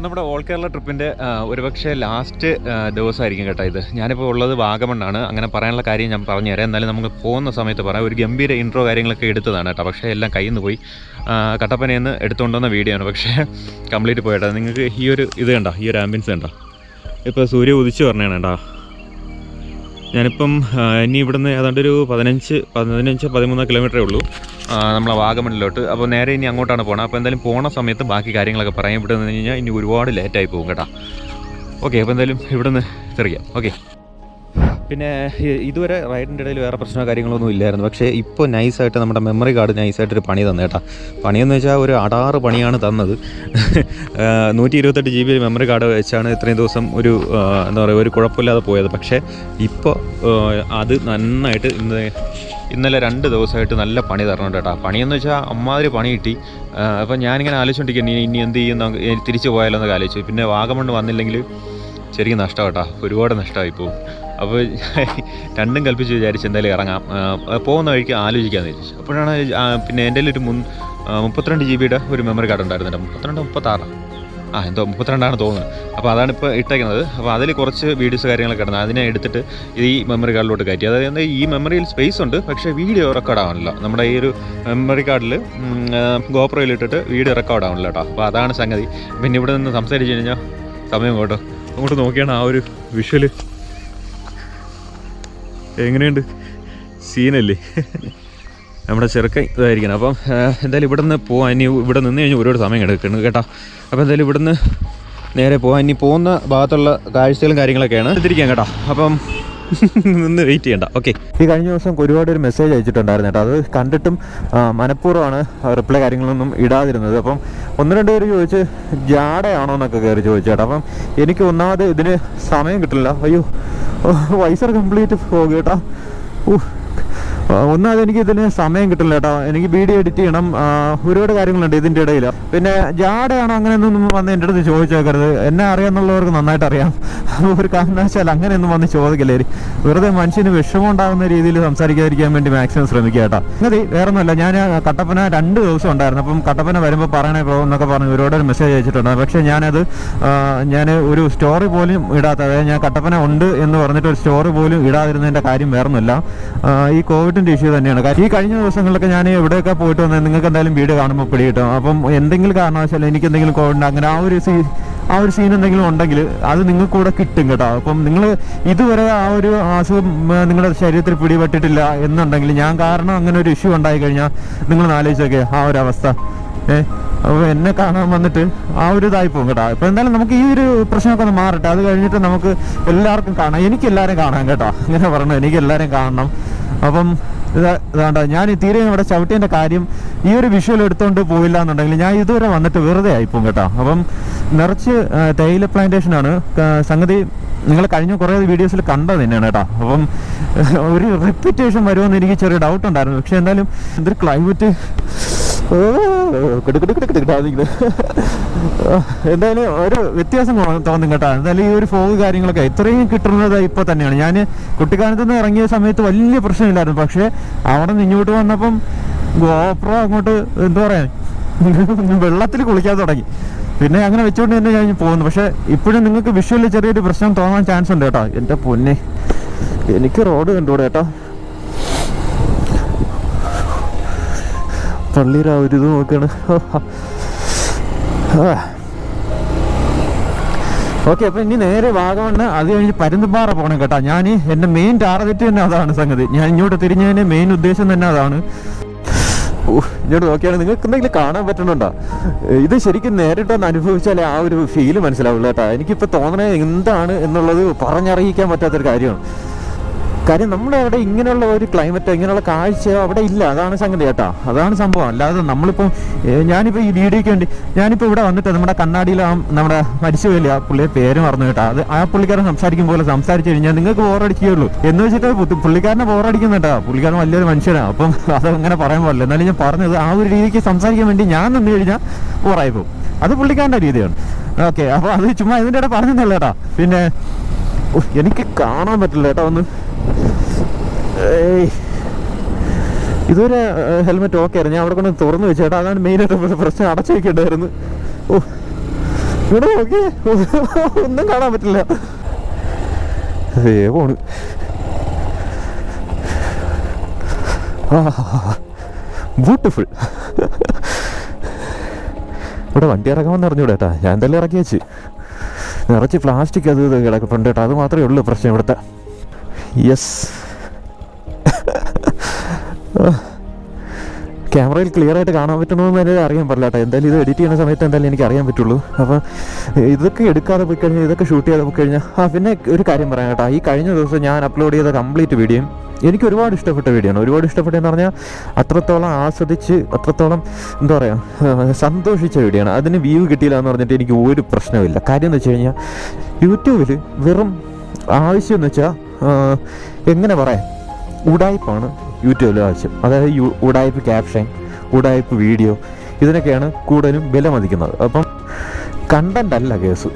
അപ്പോൾ നമ്മുടെ ഓൾ കേരള ട്രിപ്പിൻ്റെ ഒരുപക്ഷെ ലാസ്റ്റ് ദിവസമായിരിക്കും കേട്ടോ ഇത്. ഞാനിപ്പോൾ ഉള്ളത് വാഗമണ്ണാണ്. അങ്ങനെ പറയാനുള്ള കാര്യം ഞാൻ പറഞ്ഞുതരാം. എന്നാലും നമുക്ക് പോകുന്ന സമയത്ത് പറയാം. ഒരു ഗംഭീര ഇൻട്രോ കാര്യങ്ങളൊക്കെ എടുത്തതാണ് കേട്ടോ. പക്ഷേ എല്ലാം കയ്യിൽ നിന്ന് പോയി. കട്ടപ്പനയിൽ നിന്ന് എടുത്തുകൊണ്ടുവന്ന വീഡിയോ ആണ്. പക്ഷേ കംപ്ലീറ്റ് പോയിട്ടോ. നിങ്ങൾക്ക് ഈ ഒരു ഇത് കണ്ടോ, ഈ ഒരു ആംബിയൻസ് കണ്ടോ. ഇപ്പോൾ സൂര്യ ഉദിച്ച് പറഞ്ഞാണ് കേട്ടോ. ഞാനിപ്പം ഇനി ഇവിടുന്ന് ഏതാണ്ട് ഒരു 15-13 കിലോമീറ്ററേ ഉള്ളൂ നമ്മളെ വാഗമണ്ണിലോട്ട്. അപ്പോൾ നേരെ ഇനി അങ്ങോട്ടാണ് പോകണം. അപ്പോൾ എന്തായാലും പോണ സമയത്ത് ബാക്കി കാര്യങ്ങളൊക്കെ പറയാം. ഇവിടെ നിന്ന് കഴിഞ്ഞാൽ ഇനി ഒരുപാട് ലേറ്റായി പോകും കേട്ടോ. ഓക്കെ, അപ്പോൾ എന്തായാലും ഇവിടെ നിന്ന് തിരിക്കാം. ഓക്കെ, പിന്നെ ഇതുവരെ റൈഡിൻ്റെ ഇടയിൽ വേറെ പ്രശ്നമോ കാര്യങ്ങളൊന്നും ഇല്ലായിരുന്നു. പക്ഷേ ഇപ്പോൾ നൈസായിട്ട് നമ്മുടെ മെമ്മറി കാർഡ് നൈസായിട്ടൊരു പണി തന്നെ കേട്ടോ. പണിയെന്ന് വെച്ചാൽ ഒരു 6 പണിയാണ് തന്നത്. 128 GB മെമ്മറി കാർഡ് വെച്ചാണ് ഇത്രയും ദിവസം ഒരു എന്താ പറയുക, ഒരു കുഴപ്പമില്ലാതെ പോയത്. പക്ഷേ ഇപ്പോൾ അത് നന്നായിട്ട് ഇന്നലെ 2 ദിവസമായിട്ട് നല്ല പണി തരണുണ്ട് കേട്ടോ. പണിയെന്ന് വെച്ചാൽ അമ്മാതിരി പണി കിട്ടി. അപ്പോൾ ഞാനിങ്ങനെ ആലോചിച്ചുകൊണ്ടിരിക്കുന്നു ഇനി എന്ത് ചെയ്യും, തിരിച്ചു പോയാലോ എന്നൊക്കെ ആലോചിച്ചു. പിന്നെ വാഗമണ്ണ് വന്നില്ലെങ്കിൽ ശരിക്കും നഷ്ടം കേട്ടോ, ഒരുപാട് നഷ്ടമായി പോകും. അപ്പോൾ രണ്ടും കൽപ്പിച്ച് വിചാരിച്ച് എന്തായാലും ഇറങ്ങാം, പോകുന്ന വഴിക്ക് ആലോചിക്കാമെന്ന് വിചാരിച്ചു. അപ്പോഴാണ് പിന്നെ എൻ്റെ ഒരു 32 GB ഒരു മെമ്മറി കാർഡ് ഉണ്ടായിരുന്നുണ്ട്. 36 എന്തോ 32 തോന്നുന്നത്. അപ്പോൾ അതാണ് ഇപ്പോൾ ഇട്ടേക്കുന്നത്. അപ്പോൾ അതിൽ കുറച്ച് വീഡിയോസ് കാര്യങ്ങളൊക്കെ കിടന്നത്, അതിനെ എടുത്തിട്ട് ഈ മെമ്മറി കാർഡിലോട്ട് കയറ്റി. അതായത് ഈ മെമ്മറിയിൽ സ്പേസ് ഉണ്ട്, പക്ഷേ വീഡിയോ റെക്കോർഡ് ആവണല്ലോ. നമ്മുടെ ഈ ഒരു മെമ്മറി കാർഡിൽ ഗോപ്രോയിൽ ഇട്ടിട്ട് വീഡിയോ റെക്കോർഡ് ആവണല്ലോ കേട്ടോ. അപ്പോൾ അതാണ് സംഗതി. പിന്നെ ഇവിടെ നിന്ന് സംസാരിച്ച് കഴിഞ്ഞാൽ സമയം കേട്ടോ. അങ്ങോട്ട് നോക്കിയാണ് ആ ഒരു വിഷ്വൽ എങ്ങനെയുണ്ട്, സീനല്ലേ. നമ്മുടെ ചെറുക്കൻ ഇതായിരിക്കണം. അപ്പം എന്തായാലും ഇവിടെ നിന്ന് പോകാൻ, ഇനി ഇവിടെ നിന്ന് കഴിഞ്ഞാൽ ഒരുപാട് സമയം എടുക്കണം കേട്ടോ. അപ്പോൾ എന്തായാലും ഇവിടെ നിന്ന് നേരെ പോകാൻ, ഇനി പോകുന്ന ഭാഗത്തുള്ള കാഴ്ചകളും കാര്യങ്ങളൊക്കെയാണ് എത്തിരിക്കാം കേട്ടോ. അപ്പം നിന്ന് വെയിറ്റ് ചെയ്യണ്ട. ഓക്കെ, ഈ കഴിഞ്ഞ ദിവസം ഒരുപാട് ഒരു മെസ്സേജ് അയച്ചിട്ടുണ്ടായിരുന്നു കേട്ടോ. അത് കണ്ടിട്ടും മനഃപൂർവ്വമാണ് റിപ്ലൈ കാര്യങ്ങളൊന്നും ഇടാതിരുന്നത്. അപ്പം 1-2 പേര് ചോദിച്ച് ജാടയാണോ എന്നൊക്കെ കയറി ചോദിച്ചു കേട്ടോ. അപ്പം എനിക്ക് ഒന്നാമത് ഇതിന് സമയം കിട്ടില്ല. അയ്യോ, വൈസർ കംപ്ലീറ്റ് പോകും കേട്ടോ. ഒന്നാമത് എനിക്ക് ഇതിന് സമയം കിട്ടില്ല കേട്ടോ. എനിക്ക് വീഡിയോ എഡിറ്റ് ചെയ്യണം, ഒരുപാട് കാര്യങ്ങളുണ്ട് ഇതിൻ്റെ ഇടയിൽ. പിന്നെ ജാടയാണോ അങ്ങനെയൊന്നും വന്ന് എൻ്റെ അടുത്ത് ചോദിച്ചേക്കരുത്. എന്നെ അറിയാമെന്നുള്ളവർക്ക് നന്നായിട്ട് അറിയാം. ഒരു കാരണവശാൽ അങ്ങനെയൊന്നും വന്ന് ചോദിക്കില്ലേ. വെറുതെ മനുഷ്യന് വിഷമം ഉണ്ടാകുന്ന രീതിയിൽ സംസാരിക്കാതിരിക്കാൻ വേണ്ടി മാക്സിമം ശ്രമിക്കുക കേട്ടോ. അങ്ങനെ വേറെ ഒന്നുമല്ല, ഞാൻ കട്ടപ്പന 2 ദിവസം ഉണ്ടായിരുന്നു. അപ്പം കട്ടപ്പന വരുമ്പോൾ പറയണേ പോകുമെന്നൊക്കെ പറഞ്ഞ് ഒരുപാട് മെസ്സേജ് അയച്ചിട്ടുണ്ട്. പക്ഷേ ഞാൻ ഒരു സ്റ്റോറി പോലും ഇടാത്ത, അതായത് ഞാൻ കട്ടപ്പന ഉണ്ട് എന്ന് പറഞ്ഞിട്ട് ഒരു സ്റ്റോറി പോലും ഇടാതിരുന്നതിൻ്റെ കാര്യം വേറെ ഒന്നുമല്ല, ഈ കോവിഡിൻ്റെ ഇഷ്യൂ തന്നെയാണ്. ഈ കഴിഞ്ഞ ദിവസങ്ങളിലൊക്കെ ഞാൻ എവിടെയൊക്കെ പോയിട്ട് വന്നാൽ നിങ്ങൾക്ക് എന്തായാലും വീഡിയോ കാണുമ്പോൾ പിടികിട്ടും. അപ്പം എന്തെങ്കിലും കാരണവശാൽ എനിക്ക് എന്തെങ്കിലും കോവിഡ് അങ്ങനെ ആ ഒരു സീൻ എന്തെങ്കിലും ഉണ്ടെങ്കിൽ അത് നിങ്ങൾക്ക് കൂടെ കിട്ടും കേട്ടോ. അപ്പം നിങ്ങൾ ഇതുവരെ ആ ഒരു അസുഖം നിങ്ങളുടെ ശരീരത്തിൽ പിടിപെട്ടിട്ടില്ല എന്നുണ്ടെങ്കിൽ, ഞാൻ കാരണം അങ്ങനെ ഒരു ഇഷ്യൂ ഉണ്ടായി കഴിഞ്ഞാൽ നിങ്ങൾ ആലോചിച്ചൊക്കെ ആ ഒരു അവസ്ഥ. അപ്പോൾ എന്നെ കാണാൻ വന്നിട്ട് ആ ഒരു ഇതായി പോകും കേട്ടോ. അപ്പോൾ എന്തായാലും നമുക്ക് ഈ ഒരു പ്രശ്നമൊക്കെ ഒന്ന് മാറട്ടെ. അത് കഴിഞ്ഞിട്ട് നമുക്ക് എല്ലാവർക്കും കാണാം. എനിക്ക് എല്ലാവരും കാണാം കേട്ടോ. അങ്ങനെ പറഞ്ഞു, എനിക്ക് എല്ലാവരും കാണണം. അപ്പം ഇതാണ്ട ഞാൻ തീരെ ഇവിടെ ചവിട്ടിയതിൻ്റെ കാര്യം, ഈ ഒരു വിഷ്വൽ എടുത്തുകൊണ്ട് പോയില്ല എന്നുണ്ടെങ്കിൽ ഞാൻ ഇതുവരെ വന്നിട്ട് വെറുതെ ആയിപ്പോവും കേട്ടോ. അപ്പം നിറച്ച് തേയില പ്ലാന്റേഷനാണ് സംഗതി. നിങ്ങൾ കഴിഞ്ഞ കുറേ വീഡിയോസിൽ കണ്ടത് തന്നെയാണ് കേട്ടോ. അപ്പം ഒരു റിപ്പീറ്റേഷൻ വരുമെന്ന് എനിക്ക് ചെറിയ ഡൗട്ട് ഉണ്ടായിരുന്നു. പക്ഷെ എന്തായാലും എന്തൊരു ക്ലൈമറ്റ്, എന്തായാലും ഒരു വ്യത്യാസം തോന്നും കേട്ടോ. എന്തായാലും ഈ ഒരു ഫോഗ് കാര്യങ്ങളൊക്കെ ഇത്രയും കിട്ടുന്നത് ഇപ്പോൾ തന്നെയാണ്. ഞാൻ കുട്ടിക്കാലത്ത് നിന്ന് ഇറങ്ങിയ സമയത്ത് വലിയ പ്രശ്നമില്ലായിരുന്നു. പക്ഷേ അവിടെ നിന്ന് ഇങ്ങോട്ട് വന്നപ്പം ഗോപ്രോ അങ്ങോട്ട് എന്താ പറയാ, വെള്ളത്തിൽ കുളിക്കാൻ തുടങ്ങി. പിന്നെ അങ്ങനെ വെച്ചുകൊണ്ട് തന്നെ ഞാൻ പോകുന്നു. പക്ഷേ ഇപ്പോഴും നിങ്ങൾക്ക് വിഷ്വലിൽ ചെറിയൊരു പ്രശ്നം തോന്നാൻ ചാൻസ് ഉണ്ട് കേട്ടോ. എൻ്റെ പൊന്നെ, എനിക്ക് റോഡ് കണ്ടുകൂടെ കേട്ടോ. പള്ളിയുടെ ഒരു ഇത് നോക്കുകയാണ്. ഓക്കെ, അപ്പോൾ ഇനി നേരെ വാഗമണ്ണ്, അത് കഴിഞ്ഞ് പരുന്തുംപാറ പോകണം കേട്ടോ. ഞാൻ എൻ്റെ മെയിൻ ടാർഗറ്റ് തന്നെ അതാണ് സംഗതി. ഞാൻ ഇങ്ങോട്ട് തിരിഞ്ഞതിൻ്റെ മെയിൻ ഉദ്ദേശം തന്നെ അതാണ്. ഇങ്ങോട്ട് നോക്കിയാണ് നിങ്ങൾക്ക് എന്തെങ്കിലും കാണാൻ പറ്റുന്നുണ്ടോ? ഇത് ശരിക്കും നേരിട്ടൊന്ന് അനുഭവിച്ചാലേ ആ ഒരു ഫീല് മനസ്സിലാവുള്ളൂ കേട്ടോ. എനിക്കിപ്പോൾ തോന്നണത് എന്താണ് എന്നുള്ളത് പറഞ്ഞറിയിക്കാൻ പറ്റാത്തൊരു കാര്യമാണ്. കാര്യം നമ്മുടെ അവിടെ ഇങ്ങനെയുള്ള ഒരു ക്ലൈമറ്റ്, ഇങ്ങനെയുള്ള കാഴ്ച അവിടെ ഇല്ല. അതാണ് സംഗതി കേട്ടോ, അതാണ് സംഭവം. അല്ലാതെ നമ്മളിപ്പോൾ ഞാനിപ്പോൾ ഈ വീഡിയോയ്ക്ക് വേണ്ടി ഞാനിപ്പോൾ ഇവിടെ വന്നിട്ട് നമ്മുടെ കണ്ണാടിയിൽ നമ്മുടെ മരിച്ചുപോയില്ല, ആ പുള്ളിയെ പേര് മറന്നു കേട്ടോ. അത് ആ പുള്ളിക്കാരൻ സംസാരിക്കും പോലെ സംസാരിച്ചു കഴിഞ്ഞാൽ നിങ്ങൾക്ക് ബോറടിക്കുകയുള്ളൂ എന്ന് വെച്ചിട്ട് പുള്ളിക്കാരനെ ബോറടിക്കുന്നു കേട്ടോ. പുള്ളിക്കാരൻ വലിയൊരു മനുഷ്യനാണ്. അപ്പം അതങ്ങനെ പറയാൻ പാടില്ല. എന്നാലും ഞാൻ പറഞ്ഞത് ആ ഒരു രീതിക്ക് സംസാരിക്കാൻ വേണ്ടി ഞാൻ നിന്ന് കഴിഞ്ഞാൽ ബോറായി പോകും. അത് പുള്ളിക്കാരൻ്റെ രീതിയാണ്. ഓക്കെ, അപ്പോൾ അത് ചുമ്മാ ഇതിൻ്റെ ഇടയിൽ പറഞ്ഞതല്ല കേട്ടോ. പിന്നെ എനിക്ക് കാണാൻ പറ്റില്ല കേട്ടോ ഒന്ന്. ഇതൊരു ഹെൽമെറ്റ് ഓക്കെ ആയിരുന്നു, ഞാൻ അവിടെ കൊണ്ട് തുറന്നു വെച്ചേട്ടാ. അതാണ് മെയിനായിട്ട് പ്രശ്നം, അടച്ചു വയ്ക്കേണ്ടായിരുന്നു. ഇവിടെ നോക്കിയേ, ഒന്നും കാണാൻ പറ്റില്ല. പോണ്. ബ്യൂട്ടിഫുൾ. ഇവിടെ വണ്ടി ഇറക്കാമെന്ന് അറിഞ്ഞൂടെ ഏട്ടാ, ഞാൻ എന്തായാലും ഇറക്കി വെച്ച്. നിറച്ച് പ്ലാസ്റ്റിക് അത് ഇത് കിടക്കുന്നുണ്ട് കേട്ടോ, അത് മാത്രമേ ഉള്ളൂ പ്രശ്നം ഇവിടുത്തെ. യെസ്, ക്യാമറയിൽ ക്ലിയർ ആയിട്ട് കാണാൻ പറ്റണമെന്ന് തന്നെ അറിയാൻ പറ്റില്ല കേട്ടോ. എന്തായാലും ഇത് എഡിറ്റ് ചെയ്യുന്ന സമയത്ത് എന്തായാലും എനിക്ക് അറിയാൻ പറ്റുള്ളൂ. അപ്പം ഇതൊക്കെ എടുക്കാതെ പോയി കഴിഞ്ഞാൽ, ഇതൊക്കെ ഷൂട്ട് ചെയ്താൽ പോയി കഴിഞ്ഞാൽ. പിന്നെ ഒരു കാര്യം പറയാം കേട്ടോ, ഈ കഴിഞ്ഞ ദിവസം ഞാൻ അപ്ലോഡ് ചെയ്ത കംപ്ലീറ്റ് വീഡിയോയും എനിക്ക് ഒരുപാട് ഇഷ്ടപ്പെട്ട വീഡിയോ ആണ്. ഒരുപാട് ഇഷ്ടപ്പെട്ടെന്ന് പറഞ്ഞാൽ അത്രത്തോളം ആസ്വദിച്ച്, അത്രത്തോളം എന്താ പറയുക, സന്തോഷിച്ച വീഡിയോ ആണ്. അതിന് വ്യൂ കിട്ടിയില്ല എന്ന് പറഞ്ഞിട്ട് എനിക്ക് ഒരു പ്രശ്നമില്ല. കാര്യം എന്ന് വെച്ച് കഴിഞ്ഞാൽ യൂട്യൂബിൽ വെറും ആവശ്യം എന്ന് വെച്ചാൽ എങ്ങനെ പറയാം, ഉടായ്പാണ് യൂട്യൂബിൽ ആവശ്യം. അതായത് ഉടായ്പ് ക്യാപ്ഷൻ, ഉടായ്പ് വീഡിയോ, ഇതിനൊക്കെയാണ് കൂടുതലും വില മതിക്കുന്നത്. അപ്പം കണ്ടന്റ് അല്ല കേസ്,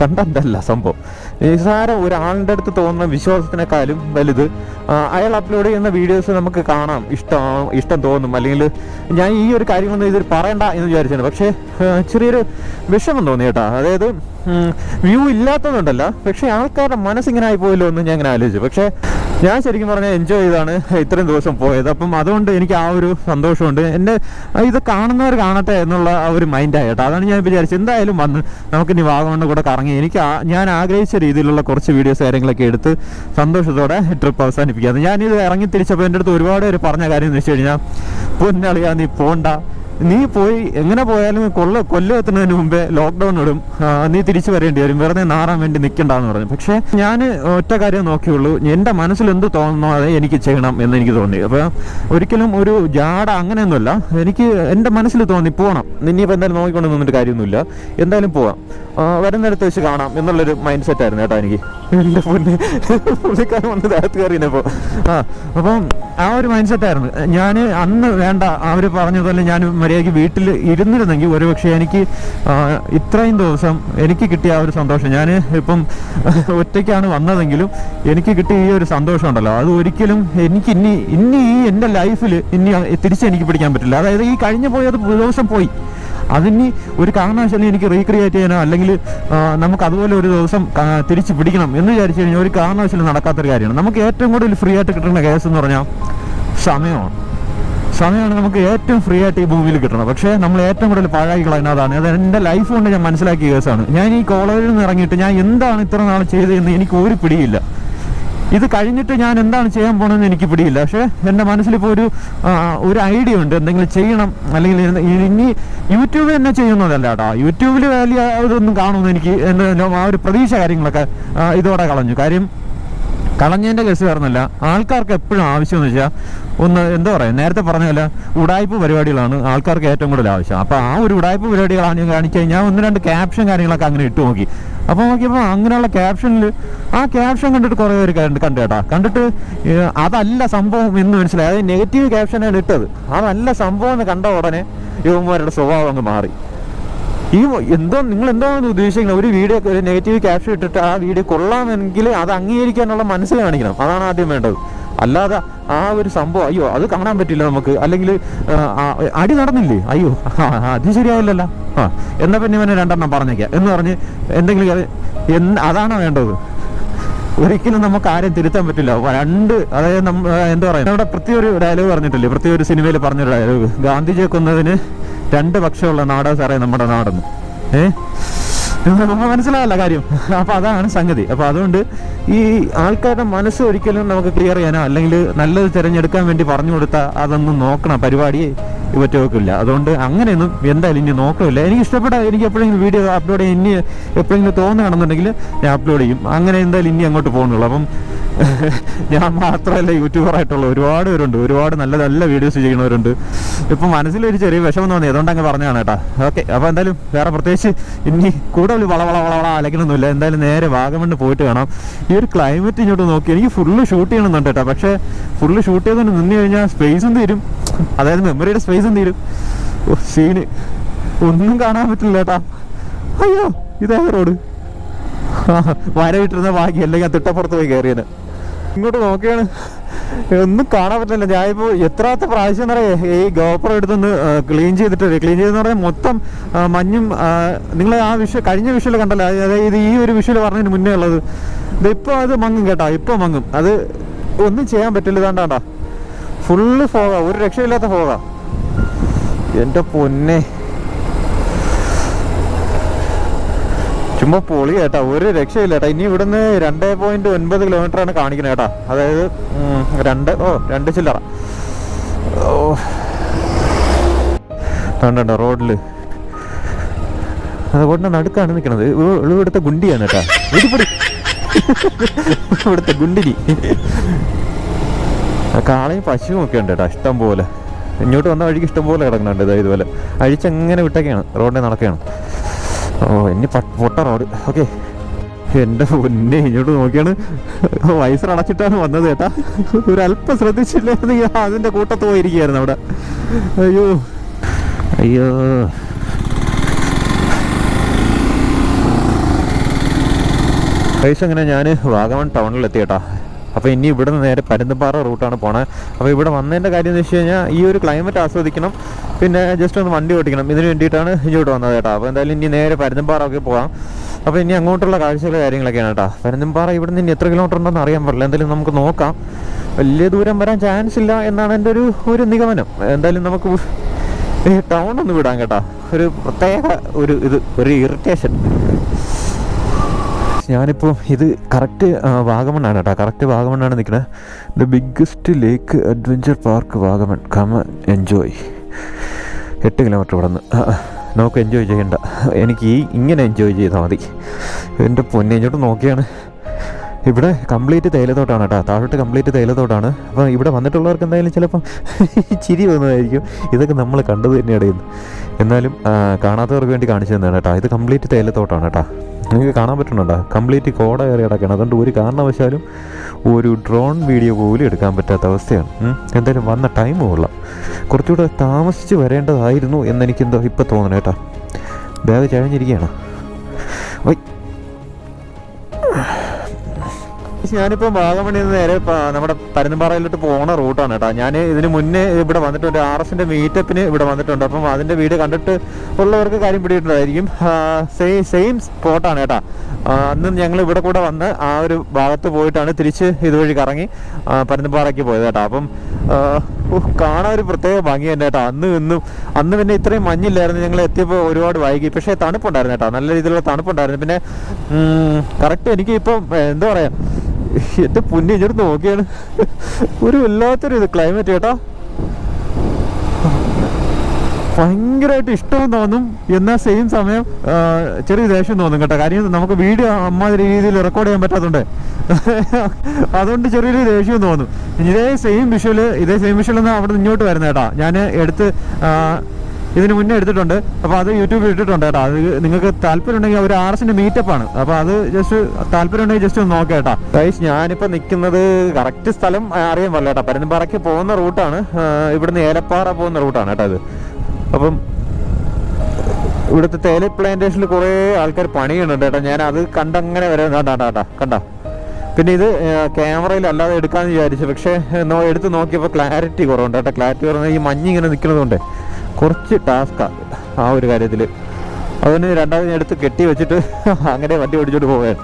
കണ്ടന്റ് അല്ല സംഭവം. നിസ്സാരം ഒരാളുടെ അടുത്ത് തോന്നുന്ന വിശ്വാസത്തിനേക്കാളും വലുത് അയാൾ അപ്ലോഡ് ചെയ്യുന്ന വീഡിയോസ് നമുക്ക് കാണാം, ഇഷ്ടം തോന്നും. അല്ലെങ്കിൽ ഞാൻ ഈ ഒരു കാര്യങ്ങളൊന്നും ഇതിൽ പറയണ്ട എന്ന് വിചാരിച്ചാണ്. പക്ഷേ ചെറിയൊരു വിഷമം തോന്നി കേട്ടോ. അതായത് വ്യൂ ഇല്ലാത്തതുകൊണ്ടല്ല, പക്ഷേ ആൾക്കാരുടെ മനസ്സിങ്ങനെ ആയിപ്പോയല്ലോ എന്ന് ഞാൻ ഇങ്ങനെ ആലോചിച്ചു. പക്ഷേ ഞാൻ ശരിക്കും പറഞ്ഞാൽ എൻജോയ് ചെയ്താണ് ഇത്രയും ദിവസം പോയത്. അപ്പം അതുകൊണ്ട് എനിക്ക് ആ ഒരു സന്തോഷമുണ്ട്. എൻ്റെ ഇത് കാണുന്നവർ കാണട്ടെ എന്നുള്ള ആ ഒരു മൈൻഡായി കേട്ടോ. അതാണ് ഞാൻ വിചാരിച്ചത്, എന്തായാലും വന്ന് നമുക്കിനി വാഗമണ്ണ് കൂടെ കറങ്ങി ഞാൻ ആഗ്രഹിച്ച രീതിയിലുള്ള കുറച്ച് വീഡിയോസ് കാര്യങ്ങളൊക്കെ എടുത്ത് സന്തോഷത്തോടെ ട്രിപ്പ് അവസാനിപ്പിക്കുക. ഞാനിത് ഇറങ്ങി തിരിച്ചപ്പോൾ എൻ്റെ അടുത്ത് ഒരുപാട് പേര് പറഞ്ഞ കാര്യം എന്ന് വെച്ച് കഴിഞ്ഞാൽ, പൊന്നളിയാ നീ പോണ്ട, നീ പോയി എങ്ങനെ പോയാലും കൊല്ലം എത്തുന്നതിന് മുമ്പേ ലോക്ക്ഡൗൺ ഇടും, നീ തിരിച്ചു വരേണ്ടി വരും, വെറുതെ നാറാൻ വേണ്ടി നിൽക്കണ്ടെന്ന് പറഞ്ഞു. പക്ഷേ ഞാൻ ഒറ്റ കാര്യം നോക്കിയുള്ളൂ, എൻ്റെ മനസ്സിൽ എന്ത് തോന്നുന്നോ അത് എനിക്ക് ചെയ്യണം എന്ന് എനിക്ക് തോന്നി. അപ്പോൾ ഒരിക്കലും ഒരു ജാട അങ്ങനെയൊന്നുമല്ല, എനിക്ക് എൻ്റെ മനസ്സിൽ തോന്നി പോകണം. ഇനിയിപ്പോൾ എന്തായാലും നോക്കിക്കൊണ്ട് നിന്നിട്ട് കാര്യമൊന്നുമില്ല, എന്തായാലും പോവാം, വരുന്നിടത്ത് വെച്ച് കാണാം എന്നുള്ളൊരു മൈൻഡ് സെറ്റ് ആയിരുന്നു കേട്ടോ എനിക്ക്. എൻ്റെ പൊന്നെ, പുള്ളിക്കാരൻ വന്ന് ദേഹത്ത് കയറിയപ്പോൾ അപ്പം ആ ഒരു മൈൻഡ് സെറ്റായിരുന്നു. ഞാൻ അന്ന് വേണ്ട, അവർ പറഞ്ഞതുപോലെ ഞാൻ മര്യാദയ്ക്ക് വീട്ടിൽ ഇരുന്നിരുന്നെങ്കിൽ ഒരുപക്ഷെ എനിക്ക് ഇത്രയും ദിവസം എനിക്ക് കിട്ടിയ ആ ഒരു സന്തോഷം, ഞാൻ ഇപ്പം ഒറ്റയ്ക്കാണ് വന്നതെങ്കിലും എനിക്ക് കിട്ടിയ ഈ ഒരു സന്തോഷം ഉണ്ടല്ലോ, അത് ഒരിക്കലും എനിക്ക് ഇനി ഈ എൻ്റെ ലൈഫിൽ ഇനി തിരിച്ചെനിക്ക് പിടിക്കാൻ പറ്റില്ല. അതായത് ഈ കഴിഞ്ഞു പോയത് ദിവസം പോയി, അതിനി ഒരു കാരണവശാലും എനിക്ക് റീക്രിയേറ്റ് ചെയ്യാനോ അല്ലെങ്കിൽ നമുക്ക് അതുപോലെ ഒരു ദിവസം തിരിച്ച് പിടിക്കണം എന്ന് വിചാരിച്ചു കഴിഞ്ഞാൽ ഒരു കാരണവശാലും നടക്കാത്തൊരു കാര്യമാണ്. നമുക്ക് ഏറ്റവും കൂടുതൽ ഫ്രീ ആയിട്ട് കിട്ടുന്ന കേസ് എന്ന് പറഞ്ഞാൽ സമയമാണ് നമുക്ക് ഏറ്റവും ഫ്രീ ആയിട്ട് ഈ ഭൂമിയിൽ കിട്ടണം. പക്ഷേ നമ്മൾ ഏറ്റവും കൂടുതൽ പാഴാക്കി കളയുന്നതാണ്. അത് എൻ്റെ ലൈഫ് കൊണ്ട് ഞാൻ മനസ്സിലാക്കിയ കേസാണ്. ഞാൻ ഈ കോളേജിൽ നിന്ന് ഇറങ്ങിയിട്ട് ഞാൻ എന്താണ് ഇത്ര നാൾ ചെയ്തതെന്ന് എനിക്ക് ഒരു പിടിയില്ല. ഇത് കഴിഞ്ഞിട്ട് ഞാൻ എന്താണ് ചെയ്യാൻ പോകണമെന്ന് എനിക്ക് പിടിയില്ല. പക്ഷേ എൻ്റെ മനസ്സിലിപ്പോൾ ഒരു ഐഡിയ ഉണ്ട്, എന്തെങ്കിലും ചെയ്യണം. അല്ലെങ്കിൽ ഇനി യൂട്യൂബിൽ തന്നെ ചെയ്യുന്നതല്ല കേട്ടോ, യൂട്യൂബിൽ വലിയ ഇതൊന്നും കാണുമെന്ന് എനിക്ക് ആ ഒരു പ്രതീക്ഷ കാര്യങ്ങളൊക്കെ ഇതോടെ കളഞ്ഞു. കാര്യം കളഞ്ഞതിൻ്റെ കേസ് കാരണമല്ല, ആൾക്കാർക്ക് എപ്പോഴും ആവശ്യമെന്ന് വെച്ചാൽ ഒന്ന് എന്താ പറയുക, നേരത്തെ പറഞ്ഞ പോലെ ഉടായ്പ പരിപാടികളാണ് ആൾക്കാർക്ക് ഏറ്റവും കൂടുതൽ ആവശ്യം. അപ്പോൾ ആ ഒരു ഉടായ്പ പരിപാടികളാണ് കാണിച്ചു കഴിഞ്ഞാൽ 1-2 ക്യാപ്ഷൻ കാര്യങ്ങളൊക്കെ അങ്ങനെ ഇട്ട് നോക്കി. അപ്പോൾ നോക്കിയപ്പോൾ അങ്ങനെയുള്ള ക്യാപ്ഷനിൽ ആ ക്യാപ്ഷൻ കണ്ടിട്ട് കുറേ പേര് കണ്ടു കേട്ടോ. കണ്ടിട്ട് അതല്ല സംഭവം എന്ന് മനസ്സിലായി. അത് നെഗറ്റീവ് ക്യാപ്ഷനാണ് ഇട്ടത്, അതല്ല സംഭവം എന്ന് കണ്ട ഉടനെ യുവന്മാരുടെ സ്വഭാവം അങ്ങ് മാറി. നിങ്ങൾ എന്തോ ഉദ്ദേശിക്കുന്നത്, ഒരു വീഡിയോ ഒരു നെഗറ്റീവ് ക്യാപ്ഷൻ ഇട്ടിട്ട് ആ വീഡിയോ കൊള്ളാമെങ്കിൽ അത് അംഗീകരിക്കാനുള്ള മനസ്സ് കാണിക്കണം, അതാണ് ആദ്യം വേണ്ടത്. അല്ലാതെ ആ ഒരു സംഭവം അയ്യോ അത് കാണാൻ പറ്റില്ല നമുക്ക്, അല്ലെങ്കിൽ അടി നടന്നില്ലേ അയ്യോ അത് ശരിയായില്ലല്ലോ, എന്നാ പിന്നെ ഇവനെ 2 പറഞ്ഞേക്കാം എന്ന് പറഞ്ഞ് എന്തെങ്കിലും അതാണോ വേണ്ടത്? ഒരിക്കലും നമുക്ക് ആരെയും തിരുത്താൻ പറ്റില്ല. അതായത് എന്താ പറയുക, നമ്മുടെ പ്രത്യേക ഡയലോഗ് പറഞ്ഞിട്ടില്ലേ, പ്രത്യേക ഒരു സിനിമയിൽ പറഞ്ഞൊരു ഡയലോഗ്, ഗാന്ധിജിയെ കൊന്നതിന് 2 പക്ഷമുള്ള നാടാ സാറേ നമ്മുടെ നാടെന്ന്. മനസ്സിലാവല്ല കാര്യം. അപ്പോൾ അതാണ് സംഗതി. അപ്പോൾ അതുകൊണ്ട് ഈ ആൾക്കാരുടെ മനസ്സ് ഒരിക്കലും നമുക്ക് ക്ലിയർ ചെയ്യാനോ അല്ലെങ്കിൽ നല്ലത് തിരഞ്ഞെടുക്കാൻ വേണ്ടി പറഞ്ഞു കൊടുത്താൽ അതൊന്നും നോക്കണം പരിപാടി പറ്റുമൊക്കില്ല. അതുകൊണ്ട് അങ്ങനെയൊന്നും എന്തായാലും ഇനി നോക്കില്ല. എനിക്ക് എപ്പോഴെങ്കിലും വീഡിയോ അപ്ലോഡ് ചെയ്യാൻ ഇനി എപ്പോഴെങ്കിലും തോന്നുകയാണെന്നുണ്ടെങ്കിൽ ഞാൻ അപ്ലോഡ് ചെയ്യും. അങ്ങനെ എന്തായാലും ഇനി അങ്ങോട്ട് പോകുന്നുള്ളൂ. അപ്പം ഞാൻ മാത്രമല്ല യൂട്യൂബറായിട്ടുള്ള ഒരുപാട് പേരുണ്ട്, ഒരുപാട് നല്ല നല്ല വീഡിയോസ് ചെയ്യുന്നവരുണ്ട്. ഇപ്പം മനസ്സിലൊരു ചെറിയ വിഷമം തോന്നി, അതുകൊണ്ട് അങ്ങ് പറഞ്ഞതാണ് കേട്ടോ. ഓക്കെ, അപ്പോൾ എന്തായാലും വേറെ പ്രത്യേകിച്ച് ഇനി കൂടുതൽ വള അലക്കണമൊന്നുമില്ല. എന്തായാലും നേരെ വാഗമണ്ണ് പോയിട്ട് കാണാം. ഈ ഒരു ക്ലൈമറ്റ് ഇങ്ങോട്ട് നോക്കി എനിക്ക് ഫുള്ള് ഷൂട്ട് ചെയ്യണമെന്നുണ്ട് കേട്ടോ. പക്ഷേ ഫുള്ള് ഷൂട്ട് ചെയ്തുകൊണ്ട് നിന്ന് കഴിഞ്ഞാൽ സ്പേസും തീരും, അതായത് മെമ്മറിയുടെ സ്പേസും തീരും. സീന് ഒന്നും കാണാൻ പറ്റില്ല കേട്ടാ. അയ്യോ ഇതേ റോഡ് വര വിട്ടിരുന്ന ഭാഗ്യം, അല്ലെങ്കിൽ ആ തിട്ടപ്പുറത്ത് പോയി കയറിയത്. ഇങ്ങോട്ട് നോക്കിയാണ് ഒന്നും കാണാൻ പറ്റില്ല. ഞാനിപ്പോൾ എത്രാമത്തെ പ്രാവശ്യം എന്ന് പറയാം ഈ ഗോപ്രോ എടുത്തൊന്ന് ക്ലീൻ ചെയ്തെന്ന് പറഞ്ഞാൽ മൊത്തം മഞ്ഞും. നിങ്ങൾ ആ കഴിഞ്ഞ വിഷ്വൽ കണ്ടല്ലോ, അതായത് ഈ ഒരു വിഷ്വൽ പറഞ്ഞതിന് മുന്നേ ഉള്ളത് ഇപ്പോൾ അത് മങ്ങും കേട്ടോ, ഇപ്പോൾ മങ്ങും. അത് ഒന്നും ചെയ്യാൻ പറ്റില്ല. ഇതാണ്ടാ ഫുള്ള് ഫോഗാ, ഒരു രക്ഷയില്ലാത്ത ഫോഗാ. എൻ്റെ പൊന്നെ, ചുമ്മാ പൊളി കേട്ടാ, ഒരു രക്ഷയില്ല കേട്ടാ. ഇനി ഇവിടുന്ന് 2.9 കിലോമീറ്ററാണ് കാണിക്കുന്നത് കേട്ടാ, അതായത് 2 ചില്ലറ. കണ്ടോ റോഡില്, അതുകൊണ്ട് നടുക്കാണ് നിൽക്കണത്. ഇവിടുത്തെ ഗുണ്ടിയാണ് കേട്ടാ, ഇവിടുത്തെ ഗുണ്ടിനി. കാളയും പശുവും ഒക്കെ ഉണ്ട് കേട്ടോ, ഇഷ്ടം പോലെ. ഇങ്ങോട്ട് വന്ന വഴിക്ക് ഇഷ്ടം പോലെ കിടക്കുന്നുണ്ട്. ഇതുപോലെ അഴിച്ചെങ്ങനെ വിട്ടൊക്കെയാണ് റോഡിൽ നടക്കുകയാണ്. ഇനി പൊട്ട റോഡ്. ഓക്കെ, എൻ്റെ പൊന്നെ, ഇങ്ങോട്ട് നോക്കിയാണ് വയസ്സർ അടച്ചിട്ടാണ് വന്നത് കേട്ടാ. ഒരല്പം ശ്രദ്ധിച്ചില്ലായിരുന്നെങ്കിൽ അതിൻ്റെ കൂട്ടത്ത് പോയിരിക്കുകയായിരുന്നു അവിടെ. അയ്യോ അയ്യോ, പൈസ അങ്ങനെ ഞാൻ വാഗമൺ ടൗണിലെത്തി കേട്ടാ. അപ്പോൾ ഇനി ഇവിടെ നിന്ന് നേരെ പരുന്തുംപാറ റൂട്ടാണ് പോണത്. അപ്പോൾ ഇവിടെ വന്നതിൻ്റെ കാര്യം എന്ന് വെച്ച് കഴിഞ്ഞാൽ ഈ ഒരു ക്ലൈമറ്റ് ആസ്വദിക്കണം, പിന്നെ ജസ്റ്റ് ഒന്ന് വണ്ടി ഓടിക്കണം. ഇതിന് വേണ്ടിയിട്ടാണ് ഇങ്ങോട്ട് വന്നത് കേട്ടോ. അപ്പോൾ എന്തായാലും ഇനി നേരെ പരുന്തുംപാറ ഒക്കെ പോകാം. അപ്പോൾ ഇനി അങ്ങോട്ടുള്ള കാഴ്ചകൾ കാര്യങ്ങളൊക്കെയാണ് കേട്ടോ. പരുന്തുംപാറ ഇവിടെ നിന്ന് ഇനി എത്ര കിലോമീറ്റർ ഉണ്ടെന്ന് അറിയാൻ പറ്റില്ല. എന്തായാലും നമുക്ക് നോക്കാം. വലിയ ദൂരം വരാൻ ചാൻസ് ഇല്ല എന്നാണ് എൻ്റെ ഒരു നിഗമനം. എന്തായാലും നമുക്ക് ടൗൺ ഒന്ന് വിടാം കേട്ടോ. ഒരു പ്രത്യേക ഒരു ഇറിറ്റേഷൻ. ഞാനിപ്പോൾ ഇത് കറക്റ്റ് വാഗമണ്ണാണ് കേട്ടോ, കറക്റ്റ് വാഗമണ്ണാണ് നിൽക്കുന്നത്. The biggest lake adventure park Vagamon, come enjoy. 8 kilometre ഇവിടെ നിന്ന്. നമുക്ക് എൻജോയ് ചെയ്യണ്ട, എനിക്ക് ഇങ്ങനെ എൻജോയ് ചെയ്താൽ മതി. എൻ്റെ പൊന്നെ, ഇങ്ങോട്ട് നോക്കിയാണ് ഇവിടെ കംപ്ലീറ്റ് തേയിലത്തോട്ടാണ് കേട്ടോ, താഴോട്ട് കംപ്ലീറ്റ് തേയിലത്തോട്ടാണ്. അപ്പോൾ ഇവിടെ വന്നിട്ടുള്ളവർക്ക് എന്തായാലും ചിലപ്പം ചിരി വന്നതായിരിക്കും. ഇതൊക്കെ നമ്മൾ കണ്ടത് തന്നെയാണ് ഇന്ന്. എന്നാലും കാണാത്തവർക്ക് വേണ്ടി കാണിച്ചു തന്നെയാണ് കേട്ടോ. ഇത് കംപ്ലീറ്റ് തേയിലത്തോട്ടാണ് കേട്ടോ. നിങ്ങൾക്ക് കാണാൻ പറ്റുന്നുണ്ടോ, കംപ്ലീറ്റ് കോട കയറി കിടക്കുകയാണ്. അതുകൊണ്ട് ഒരു കാരണവശാലും ഒരു ഡ്രോൺ വീഡിയോ പോലും എടുക്കാൻ പറ്റാത്ത അവസ്ഥയാണ്. എന്തായാലും വന്ന ടൈം കൊള്ളാം, കുറച്ചുകൂടെ താമസിച്ച് വരേണ്ടതായിരുന്നു എന്നെനിക്കെന്തോ ഇപ്പം തോന്നണം കേട്ടോ. ബാഗ് ചഴഞ്ഞിരിക്കുകയാണ്. ഞാനിപ്പോൾ വാഗമണിൽ നിന്ന് നേരെ നമ്മുടെ പരുന്തുംപാറയിലോട്ട് പോകുന്ന റൂട്ടാണ് കേട്ടോ. ഞാൻ ഇതിന് മുന്നേ ഇവിടെ വന്നിട്ടുണ്ട്, RSൻ്റെ മീറ്റപ്പിന് ഇവിടെ വന്നിട്ടുണ്ട്. അപ്പം അതിൻ്റെ വീഡിയോ കണ്ടിട്ട് ഉള്ളവർക്ക് കാര്യം പിടിയിട്ടുണ്ടായിരിക്കും. സെയിം സ്പോട്ടാണ് കേട്ടോ. അന്ന് ഞങ്ങൾ ഇവിടെ കൂടെ വന്ന് ആ ഒരു ഭാഗത്ത് പോയിട്ടാണ് തിരിച്ച് ഇതുവഴി കറങ്ങി പരുന്തുംപാറയ്ക്ക് പോയത് കേട്ടോ. അപ്പം കാണാൻ ഒരു പ്രത്യേക ഭംഗി തന്നെ കേട്ടോ. അന്ന് പിന്നെ ഇത്രയും മഞ്ഞില്ലായിരുന്നു. ഞങ്ങൾ എത്തിയപ്പോൾ ഒരുപാട് വൈകി, പക്ഷേ തണുപ്പുണ്ടായിരുന്നു കേട്ടോ, നല്ല രീതിയിലുള്ള തണുപ്പുണ്ടായിരുന്നു. പിന്നെ കറക്റ്റ് എനിക്ക് ഇപ്പം എന്താ പറയുക, എൻ്റെ പൊന്നി ഇങ്ങോട്ട് നോക്കിയാണ് ഒരു വല്ലാത്തൊരു ക്ലൈമറ്റ് കേട്ടോ. ഭയങ്കരമായിട്ട് ഇഷ്ടവും തോന്നും, എന്നാൽ സെയിം സമയം ചെറിയ ദേഷ്യം തോന്നും കേട്ടോ. കാര്യം നമുക്ക് വീഡിയോ അമ്മാതിരി രീതിയിൽ റെക്കോർഡ് ചെയ്യാൻ പറ്റാത്തതുകൊണ്ട് അതുകൊണ്ട് ചെറിയൊരു ദേഷ്യവും തോന്നും. ഇതേ സെയിം വിഷ്വൽ ഒന്നും അവിടെ നിന്ന് ഇങ്ങോട്ട് വരുന്നത് കേട്ടോ. ഞാൻ ഇതിന് മുന്നേ എടുത്തിട്ടുണ്ട്. അപ്പോൾ അത് യൂട്യൂബിൽ ഇട്ടിട്ടുണ്ട് കേട്ടോ. അത് നിങ്ങൾക്ക് താല്പര്യം ഉണ്ടെങ്കിൽ ഒരു RSൻ്റെ മീറ്റപ്പാണ്. അപ്പോൾ അത് ജസ്റ്റ് താല്പര്യം ഉണ്ടെങ്കിൽ ജസ്റ്റ് ഒന്ന് നോക്കാം കേട്ടോ. ഗൈസ്, ഞാനിപ്പോൾ നിൽക്കുന്നത് കറക്റ്റ് സ്ഥലം അറിയാൻ പാടില്ല കേട്ടോ. പരുന്തുംപാറയ്ക്ക് പോകുന്ന റൂട്ടാണ്, ഇവിടുന്ന് ഏലപ്പാറ പോകുന്ന റൂട്ടാണ് കേട്ടോ ഇത്. അപ്പം ഇവിടുത്തെ തേയില പ്ലാന്റേഷനിൽ കുറേ ആൾക്കാർ പണി ചെയ്യുന്നുണ്ട് കേട്ടോ. ഞാൻ അത് കണ്ടങ്ങനെ വരെ കണ്ട. പിന്നെ ഇത് ക്യാമറയിൽ അല്ലാതെ എടുക്കാമെന്ന് വിചാരിച്ചു, പക്ഷേ എടുത്ത് നോക്കിയപ്പോൾ ക്ലാരിറ്റി കുറവുണ്ട് കേട്ടോ. ക്ലാരിറ്റി കുറഞ്ഞാൽ ഈ മഞ്ഞിങ്ങനെ നിൽക്കുന്നതുകൊണ്ട് കുറച്ച് ടാസ്ക്കാണ് ആ ഒരു കാര്യത്തിൽ. അതിന് രണ്ടാമത് എടുത്ത് കെട്ടി വെച്ചിട്ട് അങ്ങനെ വണ്ടി ഓടിച്ചോട്ട് പോവുകയാണ്.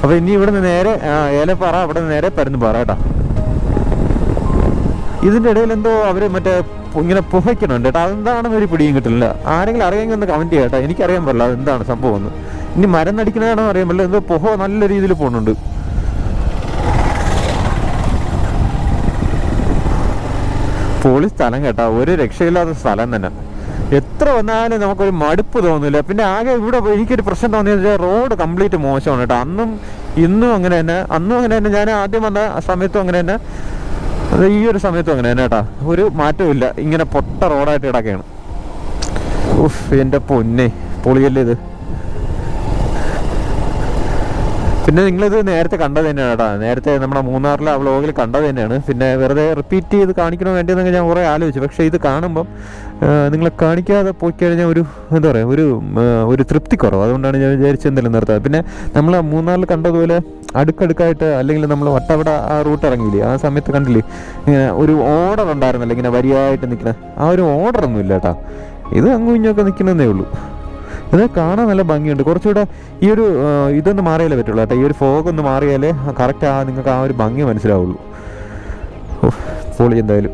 അപ്പോൾ ഇനി ഇവിടെ നിന്ന് നേരെ ഏലപ്പാറ, അവിടെ നിന്ന് നേരെ പരുന്തുംപാറ കേട്ടോ. ഇതിൻ്റെ ഇടയിൽ എന്തോ അവർ മറ്റേ ഇങ്ങനെ പുകയ്ക്കണുണ്ട് കേട്ടോ. അതെന്താണെന്ന് ഒരു പിടിയും കിട്ടില്ല. ആരെങ്കിലും അറിയാമെങ്കിൽ ഒന്ന് കമൻറ്റ് ചെയ്യാം കേട്ടോ. എനിക്കറിയാൻ പാടില്ല അതെന്താണ് സംഭവം എന്ന്. ഇനി മരം നടിക്കണതാണോ അറിയാൻ പാടില്ല, എന്തോ പുക നല്ല രീതിയിൽ പോകുന്നുണ്ട്. പൊളി സ്ഥലം കേട്ടോ, ഒരു രക്ഷയില്ലാത്ത സ്ഥലം തന്നെ. എത്ര വന്നാലും നമുക്കൊരു മടുപ്പ് തോന്നില്ല. പിന്നെ ആകെ ഇവിടെ എനിക്കൊരു പ്രശ്നം തോന്നിയത് റോഡ് കംപ്ലീറ്റ് മോശമാണ് കേട്ടോ. ഇന്നും അങ്ങനെ തന്നെ, അന്നും അങ്ങനെ തന്നെ. ഞാൻ ആദ്യം വന്ന സമയത്തും അങ്ങനെ തന്നെ, അത് ഈ ഒരു സമയത്തും അങ്ങനെ തന്നെ കേട്ടോ. ഒരു മാറ്റവും ഇല്ല, ഇങ്ങനെ പൊട്ട റോഡായിട്ട് കിടക്കുകയാണ്. എൻ്റെ പൊന്നെ, പൊളിയല്ലേ ഇത്. പിന്നെ നിങ്ങളിത് നേരത്തെ കണ്ടത് തന്നെയാണ് കേട്ടോ, നേരത്തെ നമ്മുടെ മൂന്നാറിലെ ആ വ്ളോഗിൽ കണ്ടത് തന്നെയാണ്. പിന്നെ വെറുതെ റിപ്പീറ്റ് ചെയ്ത് കാണിക്കണോ വേണ്ടിയെന്നൊക്കെ ഞാൻ കുറേ ആലോചിച്ചു. പക്ഷേ ഇത് കാണുമ്പം നിങ്ങളെ കാണിക്കാതെ പോയി കഴിഞ്ഞാൽ ഒരു എന്താ പറയുക, ഒരു തൃപ്തി കുറവ്. അതുകൊണ്ടാണ് ഞാൻ വിചാരിച്ചത് എന്തെങ്കിലും നിർത്താം. പിന്നെ നമ്മൾ മൂന്നാറിൽ കണ്ടതുപോലെ അടുക്കടുക്കായിട്ട്, അല്ലെങ്കിൽ നമ്മൾ വട്ടവട ആ റൂട്ട് ഇറങ്ങിയില്ലേ, ആ സമയത്ത് കണ്ടില്ലേ ഇങ്ങനെ ഒരു ഓർഡർ ഉണ്ടായിരുന്നല്ലോ, ഇങ്ങനെ വരിയായിട്ട് നിൽക്കണ ആ ഒരു ഓർഡറൊന്നും ഇല്ല കേട്ടോ. ഇത് അങ്ങും ഇഞ്ഞൊക്കെ നിൽക്കുന്നതേ ഉള്ളൂ. ഇത് കാണാൻ നല്ല ഭംഗിയുണ്ട്. കുറച്ചുകൂടെ ഈ ഒരു ഇതൊന്ന് മാറിയാലേ പറ്റുള്ളൂ കേട്ടോ, ഈ ഒരു ഫോഗ് ഒന്ന് മാറിയാലേ കറക്റ്റ് നിങ്ങൾക്ക് ആ ഒരു ഭംഗി മനസ്സിലാവുള്ളൂ. പൊളി എന്തായാലും.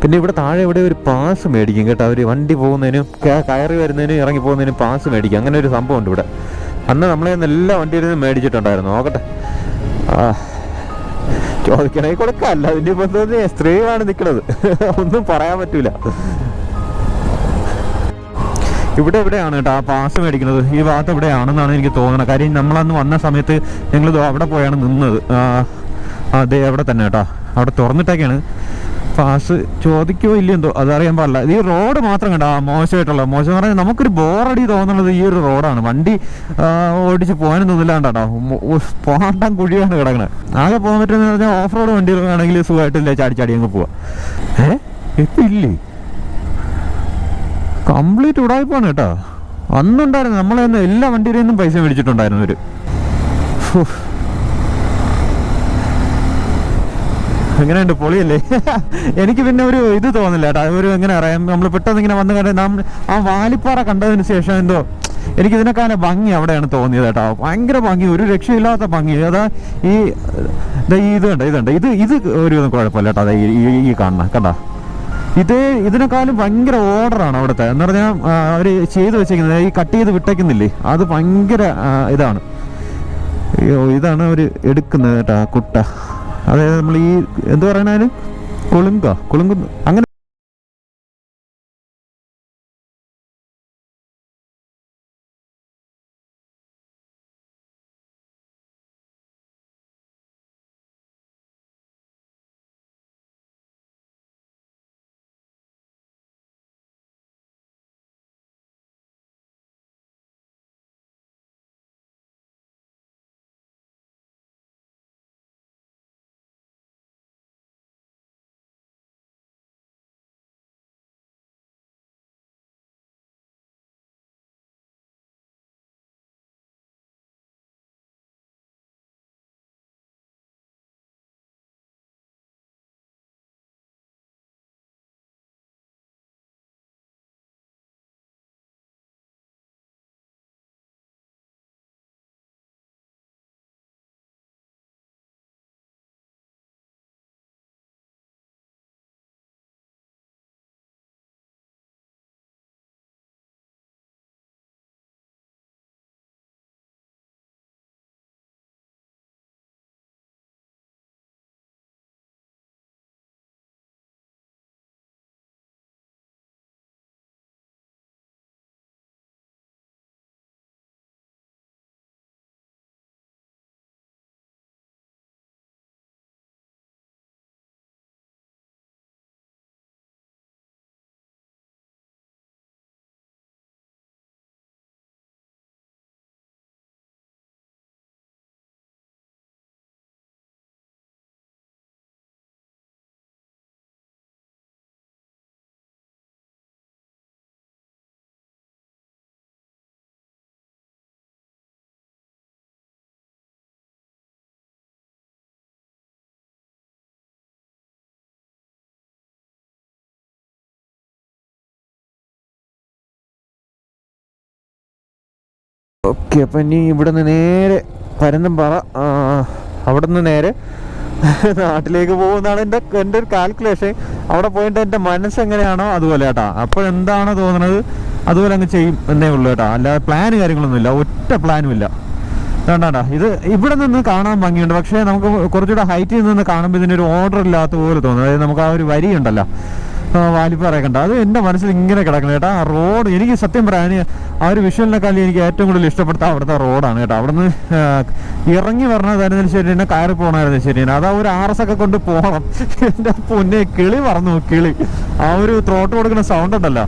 പിന്നെ ഇവിടെ താഴെ ഇവിടെ ഒരു പാസ് മേടിക്കും കേട്ടോ, അവർ വണ്ടി പോകുന്നതിനും കയറി വരുന്നതിനും ഇറങ്ങി പോകുന്നതിനും പാസ് മേടിക്കും. അങ്ങനെ ഒരു സംഭവം ഉണ്ട് ഇവിടെ. അന്ന് നമ്മളെ എല്ലാ വണ്ടിയിൽ നിന്നും മേടിച്ചിട്ടുണ്ടായിരുന്നു. നോക്കട്ടെ, ചോദിക്കണമെങ്കിൽ കൊടുക്കാമല്ല, അതിൻ്റെ ഇപ്പം സ്ത്രീകളാണ് നിൽക്കുന്നത്, ഒന്നും പറയാൻ പറ്റൂല. ഇവിടെ എവിടെയാണ് കേട്ടോ ആ പാസ് മേടിക്കുന്നത്, ഈ ഭാഗത്ത് എവിടെയാണെന്നാണ് എനിക്ക് തോന്നുന്നത്. കാര്യം നമ്മളന്ന് വന്ന സമയത്ത് ഞങ്ങൾ അവിടെ പോയാണ് നിന്നത്. അതെ, അവിടെ തന്നെ കേട്ടോ, അവിടെ തുറന്നിട്ടൊക്കെയാണ്. പാസ് ചോദിക്കുമോ ഇല്ലയെന്തോ അതറിയാൻ പാടില്ല. ഈ റോഡ് മാത്രം കേട്ടോ മോശമായിട്ടുള്ള, മോശം എന്ന് പറഞ്ഞാൽ നമുക്കൊരു ബോറടി തോന്നുന്നത് ഈ ഒരു റോഡാണ്. വണ്ടി ഓടിച്ച് പോകാനും തോന്നില്ലാണ്ടാ, പോണ്ടാൻ കുഴിയാണ് കിടക്കണത്. ആകെ പോകാൻ പറ്റുമെന്ന് പറഞ്ഞാൽ ഓഫ് റോഡ് വണ്ടികളാണെങ്കിൽ സുഖമായിട്ടില്ല, ചാടി അങ്ങ് പോവാം. ഇപ്പം ഇല്ലേ, കംപ്ലീറ്റ് ഉടായ്പാണ് കേട്ടോ. അന്നുണ്ടായിരുന്നു നമ്മളെന്ന് എല്ലാ വണ്ടിയിൽ നിന്നും പൈസ മേടിച്ചിട്ടുണ്ടായിരുന്നു ഒരു. എങ്ങനെയുണ്ട്, പൊളിയല്ലേ? എനിക്ക് പിന്നെ ഒരു ഇത് തോന്നില്ല കേട്ടോ, ഒരു എങ്ങനെ അറിയാം, നമ്മൾ പെട്ടെന്ന് ഇങ്ങനെ വന്ന് കണ്ട് ആ വാലിപ്പാറ കണ്ടതിന് ശേഷം എന്തോ എനിക്കിതിനേക്കാളും ഭംഗി അവിടെയാണ് തോന്നിയത് കേട്ടോ. ഭയങ്കര ഭംഗി, ഒരു രക്ഷയില്ലാത്ത ഭംഗി. അതാ ഇത് കണ്ട ഇത് ഒരു കുഴപ്പമില്ല കേട്ടോ. അതാ ഈ കാണുന്ന കണ്ട, ഇതിനേക്കാളും ഭയങ്കര ഓർഡറാണ് അവിടുത്തെ. എന്ന് പറഞ്ഞാൽ അവർ ചെയ്ത് വെച്ചേക്കുന്നത്, ഈ കട്ട് ചെയ്ത് വിട്ടേക്കുന്നില്ലേ, അത് ഭയങ്കര ഇതാണ്. ഇതാണ് അവർ എടുക്കുന്നത് കേട്ടോ, കുട്ട. അതായത് നമ്മൾ ഈ എന്ത് പറയണതിന്, കുളുങ്ക് അങ്ങനെ. ഓക്കെ, അപ്പം ഇനി ഇവിടെ നിന്ന് നേരെ പരന്തംപാറ, അവിടെ നിന്ന് നേരെ നാട്ടിലേക്ക് പോകുന്നതാണ് എൻ്റെ ഒരു കാൽക്കുലേഷൻ. അവിടെ പോയിട്ട് എൻ്റെ മനസ്സെങ്ങനെയാണോ അതുപോലെ കേട്ടോ. അപ്പോഴെന്താണോ തോന്നുന്നത് അതുപോലെ അങ്ങ് ചെയ്യും എന്നേ ഉള്ളൂ കേട്ടോ. അല്ലാതെ പ്ലാന് കാര്യങ്ങളൊന്നുമില്ല, ഒറ്റ പ്ലാനും ഇല്ല. വേണ്ടാ, ഇത് ഇവിടെ നിന്ന് കാണാൻ ഭംഗിയുണ്ട്. പക്ഷേ നമുക്ക് കുറച്ചുകൂടെ ഹൈറ്റിൽ നിന്ന് കാണുമ്പോൾ ഇതിനൊരു ഓർഡർ ഇല്ലാത്ത പോലെ തോന്നും. അതായത് നമുക്ക് ആ ഒരു വരി ഉണ്ടല്ലോ, വാലിപ്പാറ കണ്ട, അത് എൻ്റെ മനസ്സിൽ ഇങ്ങനെ കിടക്കണം കേട്ടോ. ആ റോഡ് എനിക്ക് സത്യം പറയാൻ ആ ഒരു വിഷ്വലിനെക്കാളും എനിക്ക് ഏറ്റവും കൂടുതൽ ഇഷ്ടപ്പെടുത്ത അവിടുത്തെ റോഡാണ് കേട്ടോ. അവിടെ നിന്ന് ഇറങ്ങി വരണതായിരുന്നു ശരി, എന്നെ കയറി പോകണമായിരുന്നു ശരി. അതാ ഒരു RS ഒക്കെ കൊണ്ട് പോകണം. എൻ്റെ പൊന്നെ, കിളി പറന്നു, കിളി. ആ ഒരു ത്രോട്ട് കൊടുക്കുന്ന സൗണ്ട് ഉണ്ടല്ലോ,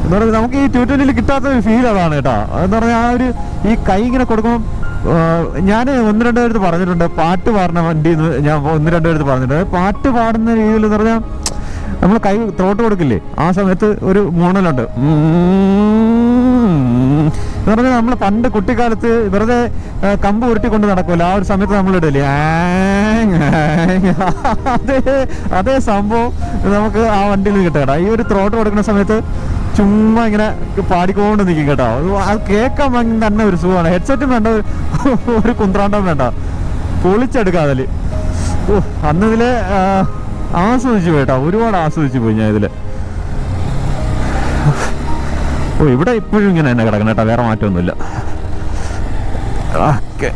എന്ന് പറഞ്ഞാൽ നമുക്ക് ഈ 220 കിട്ടാത്ത ഒരു ഫീൽ അതാണ് കേട്ടോ. എന്ന് പറഞ്ഞാൽ ആ ഒരു ഈ കൈ ഇങ്ങനെ കൊടുക്കുമ്പോൾ ഞാൻ ഒന്ന് രണ്ട് പേരത്ത് പറഞ്ഞിട്ടുണ്ട് പാട്ട് പാടുന്ന വണ്ടി എന്ന്. ഞാൻ ഒന്ന് രണ്ട് പേരത്ത് പറഞ്ഞിട്ടുണ്ട്. പാട്ട് പാടുന്ന രീതിയിൽ എന്ന് പറഞ്ഞാൽ നമ്മൾ കൈ ത്രോട്ട് കൊടുക്കില്ലേ, ആ സമയത്ത് ഒരു മൂണലുണ്ട് എന്ന് പറഞ്ഞാൽ നമ്മൾ പണ്ട് കുട്ടിക്കാലത്ത് വെറുതെ കമ്പ് ഉരുട്ടിക്കൊണ്ട് നടക്കുമല്ലോ, ആ ഒരു സമയത്ത് നമ്മൾ ഇടല്ലേ അതേ സംഭവം നമുക്ക് ആ വണ്ടിയിൽ കിട്ടും കേട്ടോ. ഈ ഒരു ത്രോട്ട് കൊടുക്കുന്ന സമയത്ത് ചുമ്മാ ഇങ്ങനെ പാടിക്കൊണ്ട് നിൽക്കും കേട്ടോ. അത് കേൾക്കാൻ തന്നെ ഒരു സുഖമാണ്. ഹെഡ്സെറ്റും വേണ്ട, ഒരു കുന്ത്രാണ്ടം വേണ്ട, പൊളിച്ചെടുക്കാം അതിൽ. അന്നിതിൽ ആസ്വദിച്ചു പോയി കേട്ടോ, ഒരുപാട് ആസ്വദിച്ചു പോയി ഞാൻ ഇതിൽ. ഇവിടെ ഇപ്പോഴും ഇങ്ങനെ തന്നെ കിടക്കണം കേട്ടോ, വേറെ മാറ്റമൊന്നുമില്ല. ഓക്കെ,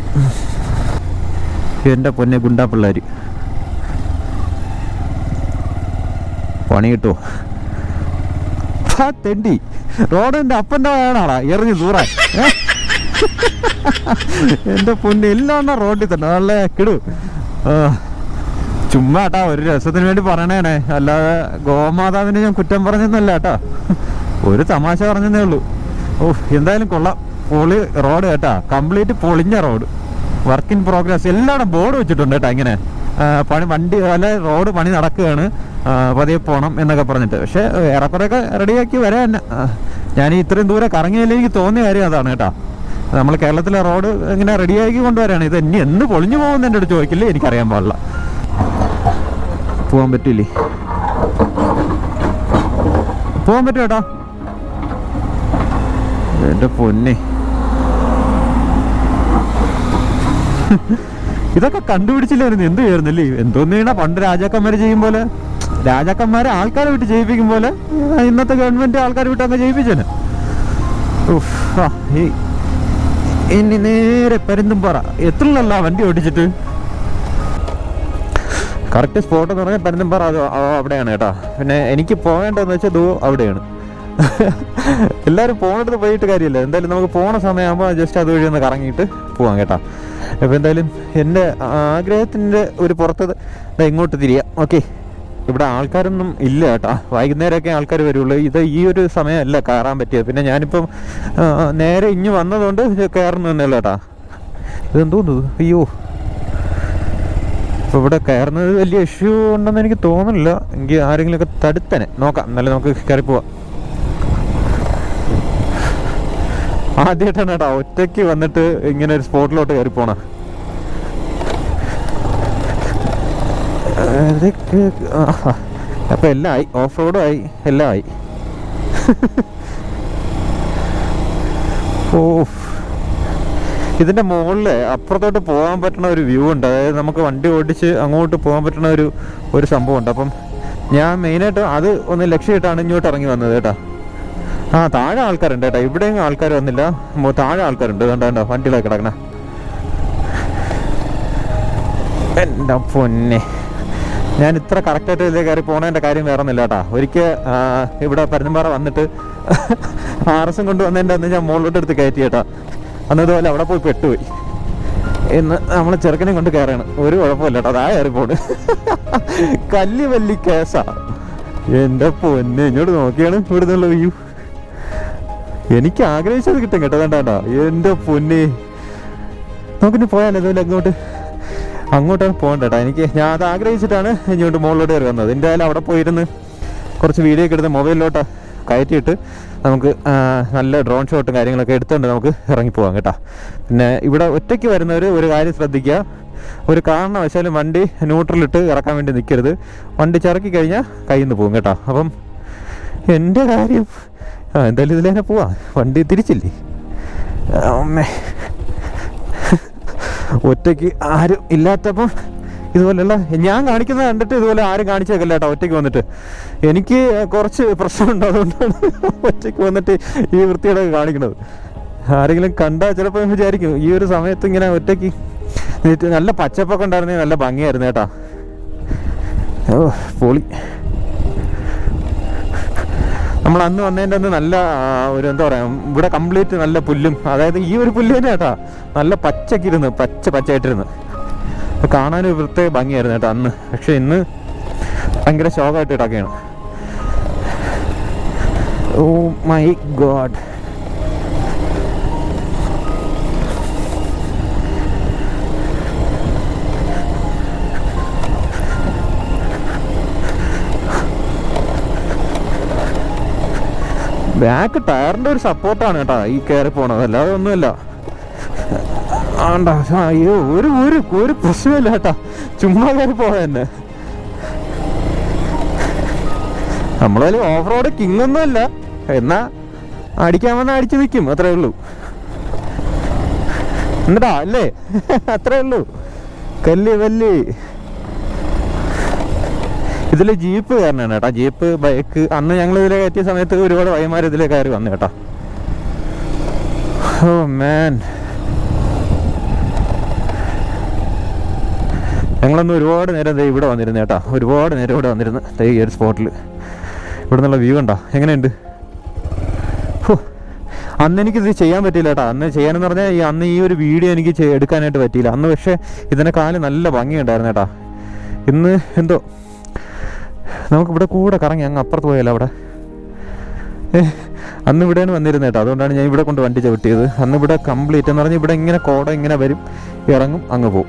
എൻ്റെ പൊന്നെ ഗുണ്ടാ പിള്ളേർ പണി കിട്ടുമോ? തെണ്ടി റോഡിൻ്റെ അപ്പൻ്റെ വേണാടാ എറിഞ്ഞ് ദൂറാൻ. എൻ്റെ പൊന്നെ എല്ലാം റോഡിൽ തന്നെ നല്ല കിടു. ചുമ്മാ കേട്ടാ, ഒരു രസത്തിന് വേണ്ടി പറയണേണേ, അല്ലാതെ ഗോമാതാവിനെ ഞാൻ കുറ്റം പറഞ്ഞൊന്നുമല്ല കേട്ടോ, ഒരു തമാശ പറഞ്ഞതേ ഉള്ളൂ. എന്തായാലും കൊള്ളാം, പൊളി റോഡ് കേട്ടാ, കംപ്ലീറ്റ് പൊളിഞ്ഞ റോഡ്, വർക്ക് ഇൻ പ്രോഗ്രസ്. എല്ലായിടും ബോർഡ് വെച്ചിട്ടുണ്ട് കേട്ടോ, ഇങ്ങനെ വണ്ടി അല്ല റോഡ് പണി നടക്കുകയാണ്, പതിയെ പോകണം എന്നൊക്കെ പറഞ്ഞിട്ട്. പക്ഷേ ഏറെക്കുറെയൊക്കെ റെഡിയാക്കി വരാൻ ഞാൻ ഇത്രയും ദൂരം കറങ്ങിയതിൽ എനിക്ക് തോന്നിയ കാര്യം അതാണ് കേട്ടോ. നമ്മൾ കേരളത്തിലെ റോഡ് ഇങ്ങനെ റെഡിയാക്കി കൊണ്ടുവരാണ്. ഇത് ഇനി എന്ന് പൊളിഞ്ഞു പോകുന്ന എൻ്റെ അടുത്ത് ചോദിക്കില്ലേ, എനിക്കറിയാൻ പാടില്ല. പോകാൻ പറ്റില്ലേ? പോകാൻ പറ്റും കേട്ടോ. എൻ്റെ പൊന്നെ, ഇതൊക്കെ കണ്ടുപിടിച്ചില്ലായിരുന്നു എന്ത് ചെയ്യുന്നില്ലേ? എന്തോന്ന് പണ്ട് രാജാക്കന്മാര് ചെയ്യും പോലെ, രാജാക്കന്മാരെ ആൾക്കാരെ വിട്ട് ചെയ്യിപ്പിക്കും പോലെ ഇന്നത്തെ ഗവൺമെന്റ് ആൾക്കാരെ വിട്ട് അങ്ങ് ചെയ്യിപ്പിച്ചേനെ. ഇനി നേരെ പരുന്തുംപാറ എത്രയുള്ള വണ്ടി ഓടിച്ചിട്ട്. കറക്റ്റ് സ്പോട്ട് എന്ന് പറഞ്ഞാൽ പരുന്തുംപാറ അത് അവിടെയാണ് കേട്ടോ. പിന്നെ എനിക്ക് പോകേണ്ടതെന്ന് വെച്ചാൽ ദൂ അവിടെയാണ്. എല്ലാവരും പോകേണ്ടത് പോയിട്ട് കാര്യമില്ല, എന്തായാലും നമുക്ക് പോണ സമയമാകുമ്പോൾ ജസ്റ്റ് അതുവഴി ഒന്ന് കറങ്ങിയിട്ട് പോവാം കേട്ടോ. അപ്പോൾ എന്തായാലും എൻ്റെ ആഗ്രഹത്തിൻ്റെ ഒരു പുറത്ത് ഇങ്ങോട്ട് തിരിയാം. ഓക്കെ, ഇവിടെ ആൾക്കാരൊന്നും ഇല്ല കേട്ടോ, വൈകുന്നേരമൊക്കെ ആൾക്കാർ വരുള്ളൂ. ഇത് ഈ ഒരു സമയമല്ല കയറാൻ പറ്റിയത്. പിന്നെ ഞാനിപ്പം നേരെ ഇഞ്ഞ് വന്നതുകൊണ്ട് കയറുന്നു തന്നെയല്ല കേട്ടോ. ഇതെന്തോന്നു, അയ്യോ, അപ്പോൾ ഇവിടെ കയറുന്നത് വലിയ ഇഷ്യൂ ഉണ്ടെന്ന് എനിക്ക് തോന്നുന്നില്ല. എങ്കിൽ ആരെങ്കിലുമൊക്കെ തടുത്തനെ നോക്കാം, എന്നാലും നമുക്ക് കയറി പോവാം. ആദ്യമായിട്ടാണ് കേട്ടോ ഒറ്റയ്ക്ക് വന്നിട്ട് ഇങ്ങനെ ഒരു സ്പോട്ടിലോട്ട് കയറി പോണ. അപ്പം എല്ലാം ആയി, ഓഫ് റോഡും ആയി, എല്ലാം ആയി. ഓ, ഇതിൻ്റെ മുകളിൽ അപ്പുറത്തോട്ട് പോകാൻ പറ്റുന്ന ഒരു വ്യൂ ഉണ്ട്. അതായത് നമുക്ക് വണ്ടി ഓടിച്ച് അങ്ങോട്ട് പോകാൻ പറ്റുന്ന ഒരു സംഭവമുണ്ട്. അപ്പം ഞാൻ മെയിനായിട്ട് അത് ഒന്ന് ലക്ഷ്യമായിട്ടാണ് ഇങ്ങോട്ട് ഇറങ്ങി വന്നത് കേട്ടോ. താഴെ ആൾക്കാരുണ്ട് കേട്ടോ, ഇവിടെയും ആൾക്കാർ വന്നില്ല, താഴെ ആൾക്കാരുണ്ട്. കണ്ടോ വണ്ടിയിലൊക്കെ കിടക്കണ. എൻ്റെ പൊന്നെ, ഞാൻ ഇത്ര കറക്റ്റായിട്ട് ഇതിൽ കയറി പോണതിൻ്റെ കാര്യം വേറെ ഒന്നുമില്ല കേട്ടോ. ഒരിക്കൽ ഇവിടെ പരുന്തുംപാറ വന്നിട്ട് RS കൊണ്ട് വന്നതിൻ്റെ അന്ന് ഞാൻ മുകളിലോട്ട് എടുത്ത് കയറ്റി കേട്ടോ. അന്നതുപോലെ അവിടെ പോയി പെട്ടുപോയി. ഇന്ന് നമ്മൾ ചെറുക്കനെ കൊണ്ട് കയറാണ്, ഒരു കുഴപ്പമില്ല കേട്ടോ, അതാ കയറി പോണ്. കല്ല് വല്ലി കേസാ. എൻ്റെ പൊന്നെ, ഇങ്ങോട്ട് നോക്കിയാണ് ഇവിടെ നിന്നുള്ള വ്യൂ. എനിക്ക് ആഗ്രഹിച്ചത് കിട്ടും കേട്ടോ. കണ്ടാ എൻ്റെ പൊന്നെ, നമുക്കിനി പോയാലോ ഇതുപോലെ അങ്ങോട്ടാണ് പോകണ്ട കേട്ടോ. ഞാൻ അത് ആഗ്രഹിച്ചിട്ടാണ് ഇങ്ങോട്ട് മുകളിലോട്ട് കയറി വന്നത്. എന്തായാലും അവിടെ പോയിരുന്ന് കുറച്ച് വീഡിയോ ഒക്കെ എടുത്ത് മൊബൈലിലോട്ട് കയറ്റിയിട്ട് നമുക്ക് നല്ല ഡ്രോൺ ഷോട്ടും കാര്യങ്ങളൊക്കെ എടുത്തുകൊണ്ട് നമുക്ക് ഇറങ്ങിപ്പോവാം കേട്ടോ. പിന്നെ ഇവിടെ ഒറ്റയ്ക്ക് വരുന്നവർ ഒരു കാര്യം ശ്രദ്ധിക്കുക, ഒരു കാരണവശാലും വണ്ടി ന്യൂട്രലിട്ട് ഇറക്കാൻ വേണ്ടി നിൽക്കരുത്. വണ്ടി ചിറക്കി കഴിഞ്ഞാൽ കയ്യിൽ നിന്ന് പോകും കേട്ടോ. അപ്പം എൻ്റെ കാര്യം എന്തായാലും ഇതിൽ തന്നെ പോവാം, വണ്ടി തിരിച്ചില്ലേ. അമ്മേ, ഒറ്റയ്ക്ക് ആരും ഇല്ലാത്തപ്പം ഇതുപോലെയുള്ള ഞാൻ കാണിക്കുന്നത് കണ്ടിട്ട് ഇതുപോലെ ആരും കാണിച്ചേക്കല്ല കേട്ടോ. ഒറ്റയ്ക്ക് വന്നിട്ട് എനിക്ക് കുറച്ച് പ്രശ്നമുണ്ട്, അതുകൊണ്ടാണ് ഒറ്റയ്ക്ക് വന്നിട്ട് ഈ വൃത്തിയോടൊക്കെ കാണിക്കുന്നത്. ആരെങ്കിലും കണ്ടാൽ ചിലപ്പോൾ വിചാരിക്കും ഈ ഒരു സമയത്ത് ഇങ്ങനെ ഒറ്റയ്ക്ക്. നല്ല പച്ചപ്പൊക്കെ ഉണ്ടായിരുന്നെങ്കിൽ നല്ല ഭംഗിയായിരുന്നു കേട്ടോ. ഓ പൊളി. നമ്മൾ അന്ന് വന്നതിൻ്റെ അന്ന് നല്ല ഒരു എന്താ പറയുക, ഇവിടെ കംപ്ലീറ്റ് നല്ല പുല്ലും, അതായത് ഈ ഒരു പുല്ല് തന്നെ കേട്ടോ, നല്ല പച്ചക്കിരുന്ന് പച്ചയായിട്ടിരുന്ന് കാണാനൊരു പ്രത്യേക ഭംഗിയായിരുന്നു കേട്ടോ അന്ന്. പക്ഷെ ഇന്ന് ഭയങ്കര ശോകമായിട്ട് ഇടയ്ക്കാണ്. Oh my God. ബാക്ക് ടയറിൻ്റെ ഒരു സപ്പോർട്ടാണ് കേട്ടോ ഈ കയറി പോണത്, അല്ലാതെ ഒന്നുമില്ല. ആണ്ടാ അയ്യോ ഒരു പ്രശ്നമില്ല കേട്ടാ, ചുമ്മാ കയറി പോകാൻ തന്നെ. നമ്മളതിൽ ഓഫ് റോഡ് കിങ് ഒന്നുമല്ല, എന്നാ അടിക്കാൻ വന്നാൽ അടിച്ചു നിൽക്കും, അത്രേ ഉള്ളൂ. എന്നിട്ടാ അല്ലേ അത്രേ ഉള്ളൂ. കല്ല് ഇതിൽ ജീപ്പ് കയറണാണ് കേട്ടോ, ജീപ്പ് ബൈക്ക്. അന്ന് ഞങ്ങൾ ഇതിലെ കയറ്റിയ സമയത്ത് ഒരുപാട് വൈമാർ ഇതിലേ കയറി വന്നു കേട്ടോ. ഓ മാൻ, ഞങ്ങളന്ന് ഒരുപാട് നേരം ഇവിടെ വന്നിരുന്നു കേട്ടോ, ഒരുപാട് നേരം ഇവിടെ വന്നിരുന്നു. ഈ ഒരു സ്പോട്ടിൽ ഇവിടെ നിന്നുള്ള വ്യൂ ഉണ്ടോ, എങ്ങനെയുണ്ട്? അന്ന് എനിക്കിത് ചെയ്യാൻ പറ്റിയില്ല കേട്ടോ. അന്ന് ചെയ്യാനെന്ന് പറഞ്ഞാൽ അന്ന് ഈ ഒരു വീഡിയോ എനിക്ക് എടുക്കാനായിട്ട് പറ്റിയില്ല അന്ന്. പക്ഷേ ഇതിനെ കാല് നല്ല ഭംഗിയുണ്ടായിരുന്നു കേട്ടോ. ഇന്ന് എന്തോ നമുക്കിവിടെ കൂടെ കറങ്ങി അങ്ങ് അപ്പുറത്ത് പോയല്ലോ അവിടെ. അന്ന് ഇവിടെയാണ് വന്നിരുന്നത് കേട്ടോ, അതുകൊണ്ടാണ് ഞാൻ ഇവിടെ കൊണ്ട് വണ്ടി ചവിട്ടിയത്. അന്ന് ഇവിടെ കംപ്ലീറ്റ് എന്ന് പറഞ്ഞാൽ ഇവിടെ ഇങ്ങനെ കോട ഇങ്ങനെ വരും, ഇറങ്ങും, അങ്ങ് പോവും,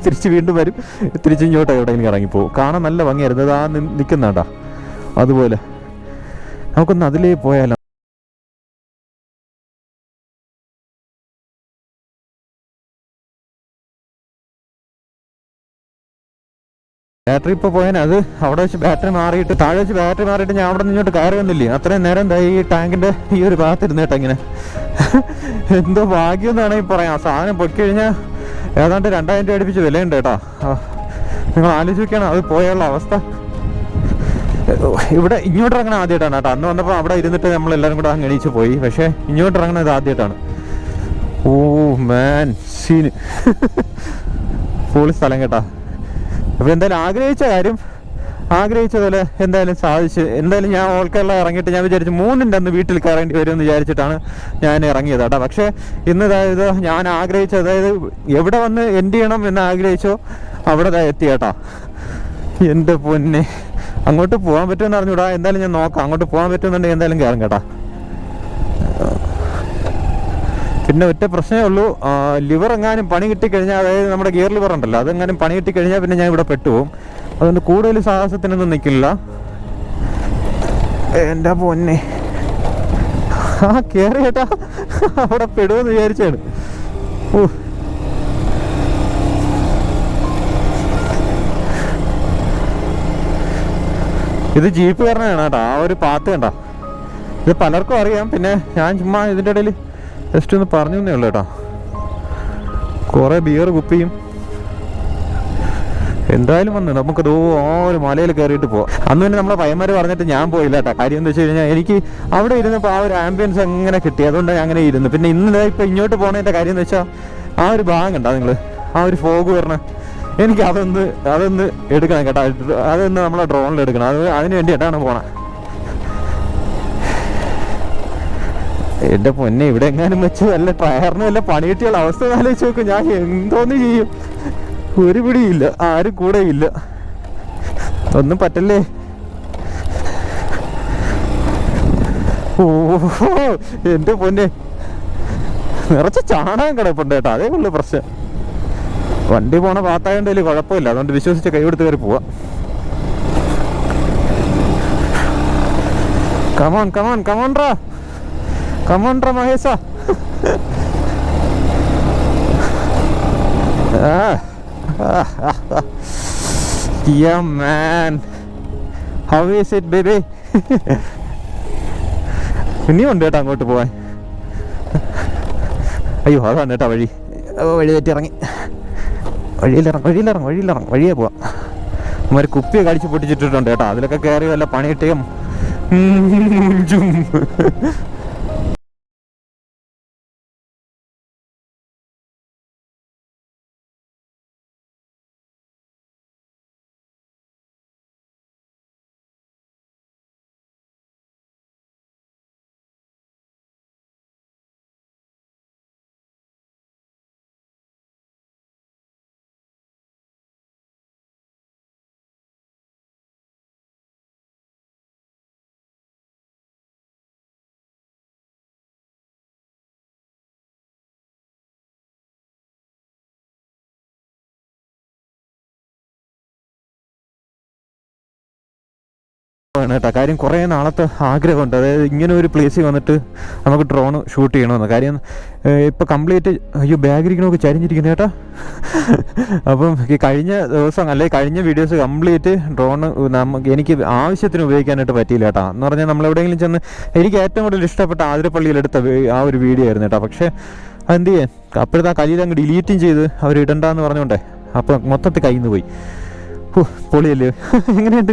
തിരിച്ച് വീണ്ടും വരും, തിരിച്ച് ഇങ്ങോട്ട് എവിടെയെങ്കിലും ഇറങ്ങിപ്പോവും. കാണാൻ നല്ല ഭംഗിയായിരുന്നു. അത് ആ നിൽക്കുന്ന കേട്ടോ. അതുപോലെ നമുക്കൊന്ന് അതിലേ പോയാലോ. ബാറ്ററി ഇപ്പോൾ പോയാൽ അത് അവിടെ വെച്ച് ബാറ്ററി മാറിയിട്ട് താഴെ വെച്ച് ബാറ്ററി മാറിയിട്ട് ഞാൻ അവിടെ നിന്ന് ഇങ്ങോട്ട് കയറി വന്നില്ലേ, അത്രയും നേരം എന്താ ഈ ടാങ്കിൻ്റെ ഈ ഒരു ഭാഗത്തിരുന്ന് കേട്ടോ. ഇങ്ങനെ എന്തോ ഭാഗ്യം എന്ന് വേണമെങ്കിൽ പറയാം. ആ സാധനം പൊക്കി കഴിഞ്ഞാൽ ഏതാണ്ട് 2000 രൂപ അടുപ്പിച്ച് വിലയുണ്ട് കേട്ടോ. നിങ്ങൾ ആലോചിക്കണം അത് പോയുള്ള അവസ്ഥ. ഇവിടെ ഇങ്ങോട്ട് ഇറങ്ങണ ആദ്യമായിട്ടാണ് കേട്ടോ. അന്ന് വന്നപ്പോൾ അവിടെ ഇരുന്നിട്ട് നമ്മളെല്ലാവരും കൂടെ അങ്ങ് എണീച്ച് പോയി. പക്ഷേ ഇങ്ങോട്ട് ഇറങ്ങണത് ആദ്യമായിട്ടാണ്. ഓ മാൻ, സീന് പൊളി സ്ഥലം കേട്ടോ. അപ്പോൾ എന്തായാലും ആഗ്രഹിച്ചതുപോലെ എന്തായാലും സാധിച്ചു. എന്തായാലും ഞാൻ ഓൾക്കെല്ലാം ഇറങ്ങിയിട്ട് ഞാൻ വിചാരിച്ചു 3-ൻ്റെ അന്ന് വീട്ടിൽ കയറേണ്ടി വരുമെന്ന് വിചാരിച്ചിട്ടാണ് ഞാൻ ഇറങ്ങിയത് കേട്ടോ. പക്ഷേ ഇന്ന് അതായത് ഞാൻ ആഗ്രഹിച്ച, അതായത് എവിടെ വന്ന് എൻഡ് ചെയ്യണം എന്ന് ആഗ്രഹിച്ചോ അവിടെ എത്തി കേട്ടോ. എൻ്റെ പൊന്നെ, അങ്ങോട്ട് പോകാൻ പറ്റുമെന്ന് അറിഞ്ഞൂടാ. എന്തായാലും ഞാൻ നോക്കാം, അങ്ങോട്ട് പോകാൻ പറ്റുമെന്നുണ്ടെങ്കിൽ എന്തായാലും കയറും കേട്ടോ. പിന്നെ ഒറ്റ പ്രശ്നമേ ഉള്ളൂ, ലിവർ എങ്ങാനും പണി കിട്ടിക്കഴിഞ്ഞാൽ, അതായത് നമ്മുടെ ഗിയർ ലിവർ ഉണ്ടല്ലോ, അതെങ്ങാനും പണി കിട്ടിക്കഴിഞ്ഞാൽ പിന്നെ ഞാൻ ഇവിടെ പെട്ടുപോകും. അതുകൊണ്ട് കൂടുതൽ സാഹസത്തിനൊന്നും നിൽക്കില്ല. എൻ്റെ പൊന്നെ, കയറി കേട്ടാ അവിടെ പെടുമെന്ന് വിചാരിച്ചാണ്. ഇത് ജീപ്പ് കാരണമാണ് കേട്ടോ, ആ ഒരു പാത്ത് കണ്ടോ. ഇത് പലർക്കും അറിയാം, പിന്നെ ഞാൻ ചുമ്മാ ഇതിൻ്റെ ഇടയിൽ ജസ്റ്റ് ഒന്ന് പറഞ്ഞു തന്നേ ഉള്ളൂ കേട്ടോ. കുറേ ബിയർ കുപ്പിയും എന്തായാലും വന്നു. നമുക്കത് ആ ഒരു മലയിൽ കയറിയിട്ട് പോവാം. അന്ന് പിന്നെ നമ്മളെ പയ്യന്മാർ പറഞ്ഞിട്ട് ഞാൻ പോയില്ല കേട്ടോ. കാര്യം എന്താ വെച്ച് കഴിഞ്ഞാൽ എനിക്ക് അവിടെ ഇരുന്നപ്പോൾ ആ ഒരു ആംബിയൻസ് എങ്ങനെ കിട്ടി, അതുകൊണ്ട് ഞാൻ അങ്ങനെ ഇരുന്നു. പിന്നെ ഇന്ന് ഇപ്പോൾ ഇങ്ങോട്ട് പോകണതിൻ്റെ കാര്യം എന്ന് വെച്ചാൽ ആ ഒരു ഭാഗം കണ്ടോ നിങ്ങൾ, ആ ഒരു ഫോഗ് പറഞ്ഞ, എനിക്ക് അതൊന്ന് എടുക്കണം കേട്ടോ. അതൊന്ന് നമ്മളെ ഡ്രോണിൽ എടുക്കണം. അതിന് വേണ്ടിയിട്ടാണ് പോണത്. എൻ്റെ പൊന്നെ, ഇവിടെ എങ്ങാനും വെച്ച് വല്ല ടയറിന് വല്ല പണി കിട്ടിയുള്ള അവസ്ഥ ആലോചിച്ച് നോക്കും. ഞാൻ എന്തോന്ന് ചെയ്യും, ഒരു പിടിയില്ല, ആരും കൂടെ ഇല്ല, ഒന്നും പറ്റല്ലേ. ഓ എൻ്റെ പൊന്നെ, നിറച്ച് ചാണകം കിടപ്പുണ്ട് കേട്ടോ, അതേ ഉള്ളു പ്രശ്നം. വണ്ടി പോണ ഭാഗത്തായോണ്ട് വലിയ കുഴപ്പമില്ല, അതുകൊണ്ട് വിശ്വസിച്ച് കൈ കൊടുത്ത് കയറി പോവാം. കമോൺ റാ മഹേശ. Yeah man, how is it baby? ഇനിയും ഉണ്ട് കേട്ടോ അങ്ങോട്ട് പോവാൻ. അയ്യോ അതാണ് കേട്ടോ വഴി. വഴി തെറ്റി ഇറങ്ങി. വഴിയേ പോവാം. ഒരു കുപ്പിയെ കടിച്ച് പൊട്ടിച്ചിട്ടിട്ടുണ്ട് കേട്ടോ. അതിലൊക്കെ കയറി വല്ല പണി കിട്ടിയും പോവുകയാണ് കേട്ടോ. കാര്യം കുറേ നാളത്തെ ആഗ്രഹമുണ്ട്, അതായത് ഇങ്ങനെ ഒരു പ്ലേസിൽ വന്നിട്ട് നമുക്ക് ഡ്രോൺ ഷൂട്ട് ചെയ്യണമെന്ന്. കാര്യം ഇപ്പോൾ കംപ്ലീറ്റ് അയ്യോ ബാഗിരിക്കണമൊക്കെ ചരിഞ്ഞിരിക്കുന്നത് കേട്ടോ. അപ്പം കഴിഞ്ഞ ദിവസം അല്ലെങ്കിൽ കഴിഞ്ഞ വീഡിയോസ് കംപ്ലീറ്റ് ഡ്രോൺ എനിക്ക് ആവശ്യത്തിന് ഉപയോഗിക്കാനായിട്ട് പറ്റിയില്ല കേട്ടോ. എന്ന് പറഞ്ഞാൽ നമ്മളെവിടെയെങ്കിലും ചെന്ന് എനിക്ക് ഏറ്റവും കൂടുതൽ ഇഷ്ടപ്പെട്ട ആതിരപ്പള്ളിയിലെടുത്ത ആ ഒരു വീഡിയോ ആയിരുന്നു കേട്ടോ. പക്ഷേ അതെന്ത് ചെയ്യാൻ, അപ്പോഴത്തെ ആ കയ്യിൽ അങ്ങ് ഡിലീറ്റും ചെയ്ത് അവർ ഇടണ്ടെന്ന് പറഞ്ഞോണ്ടേ അപ്പം മൊത്തത്തിൽ കയ്യിൽ നിന്ന് പോയി. പൊളിയല്ലേ, എങ്ങനെയുണ്ട്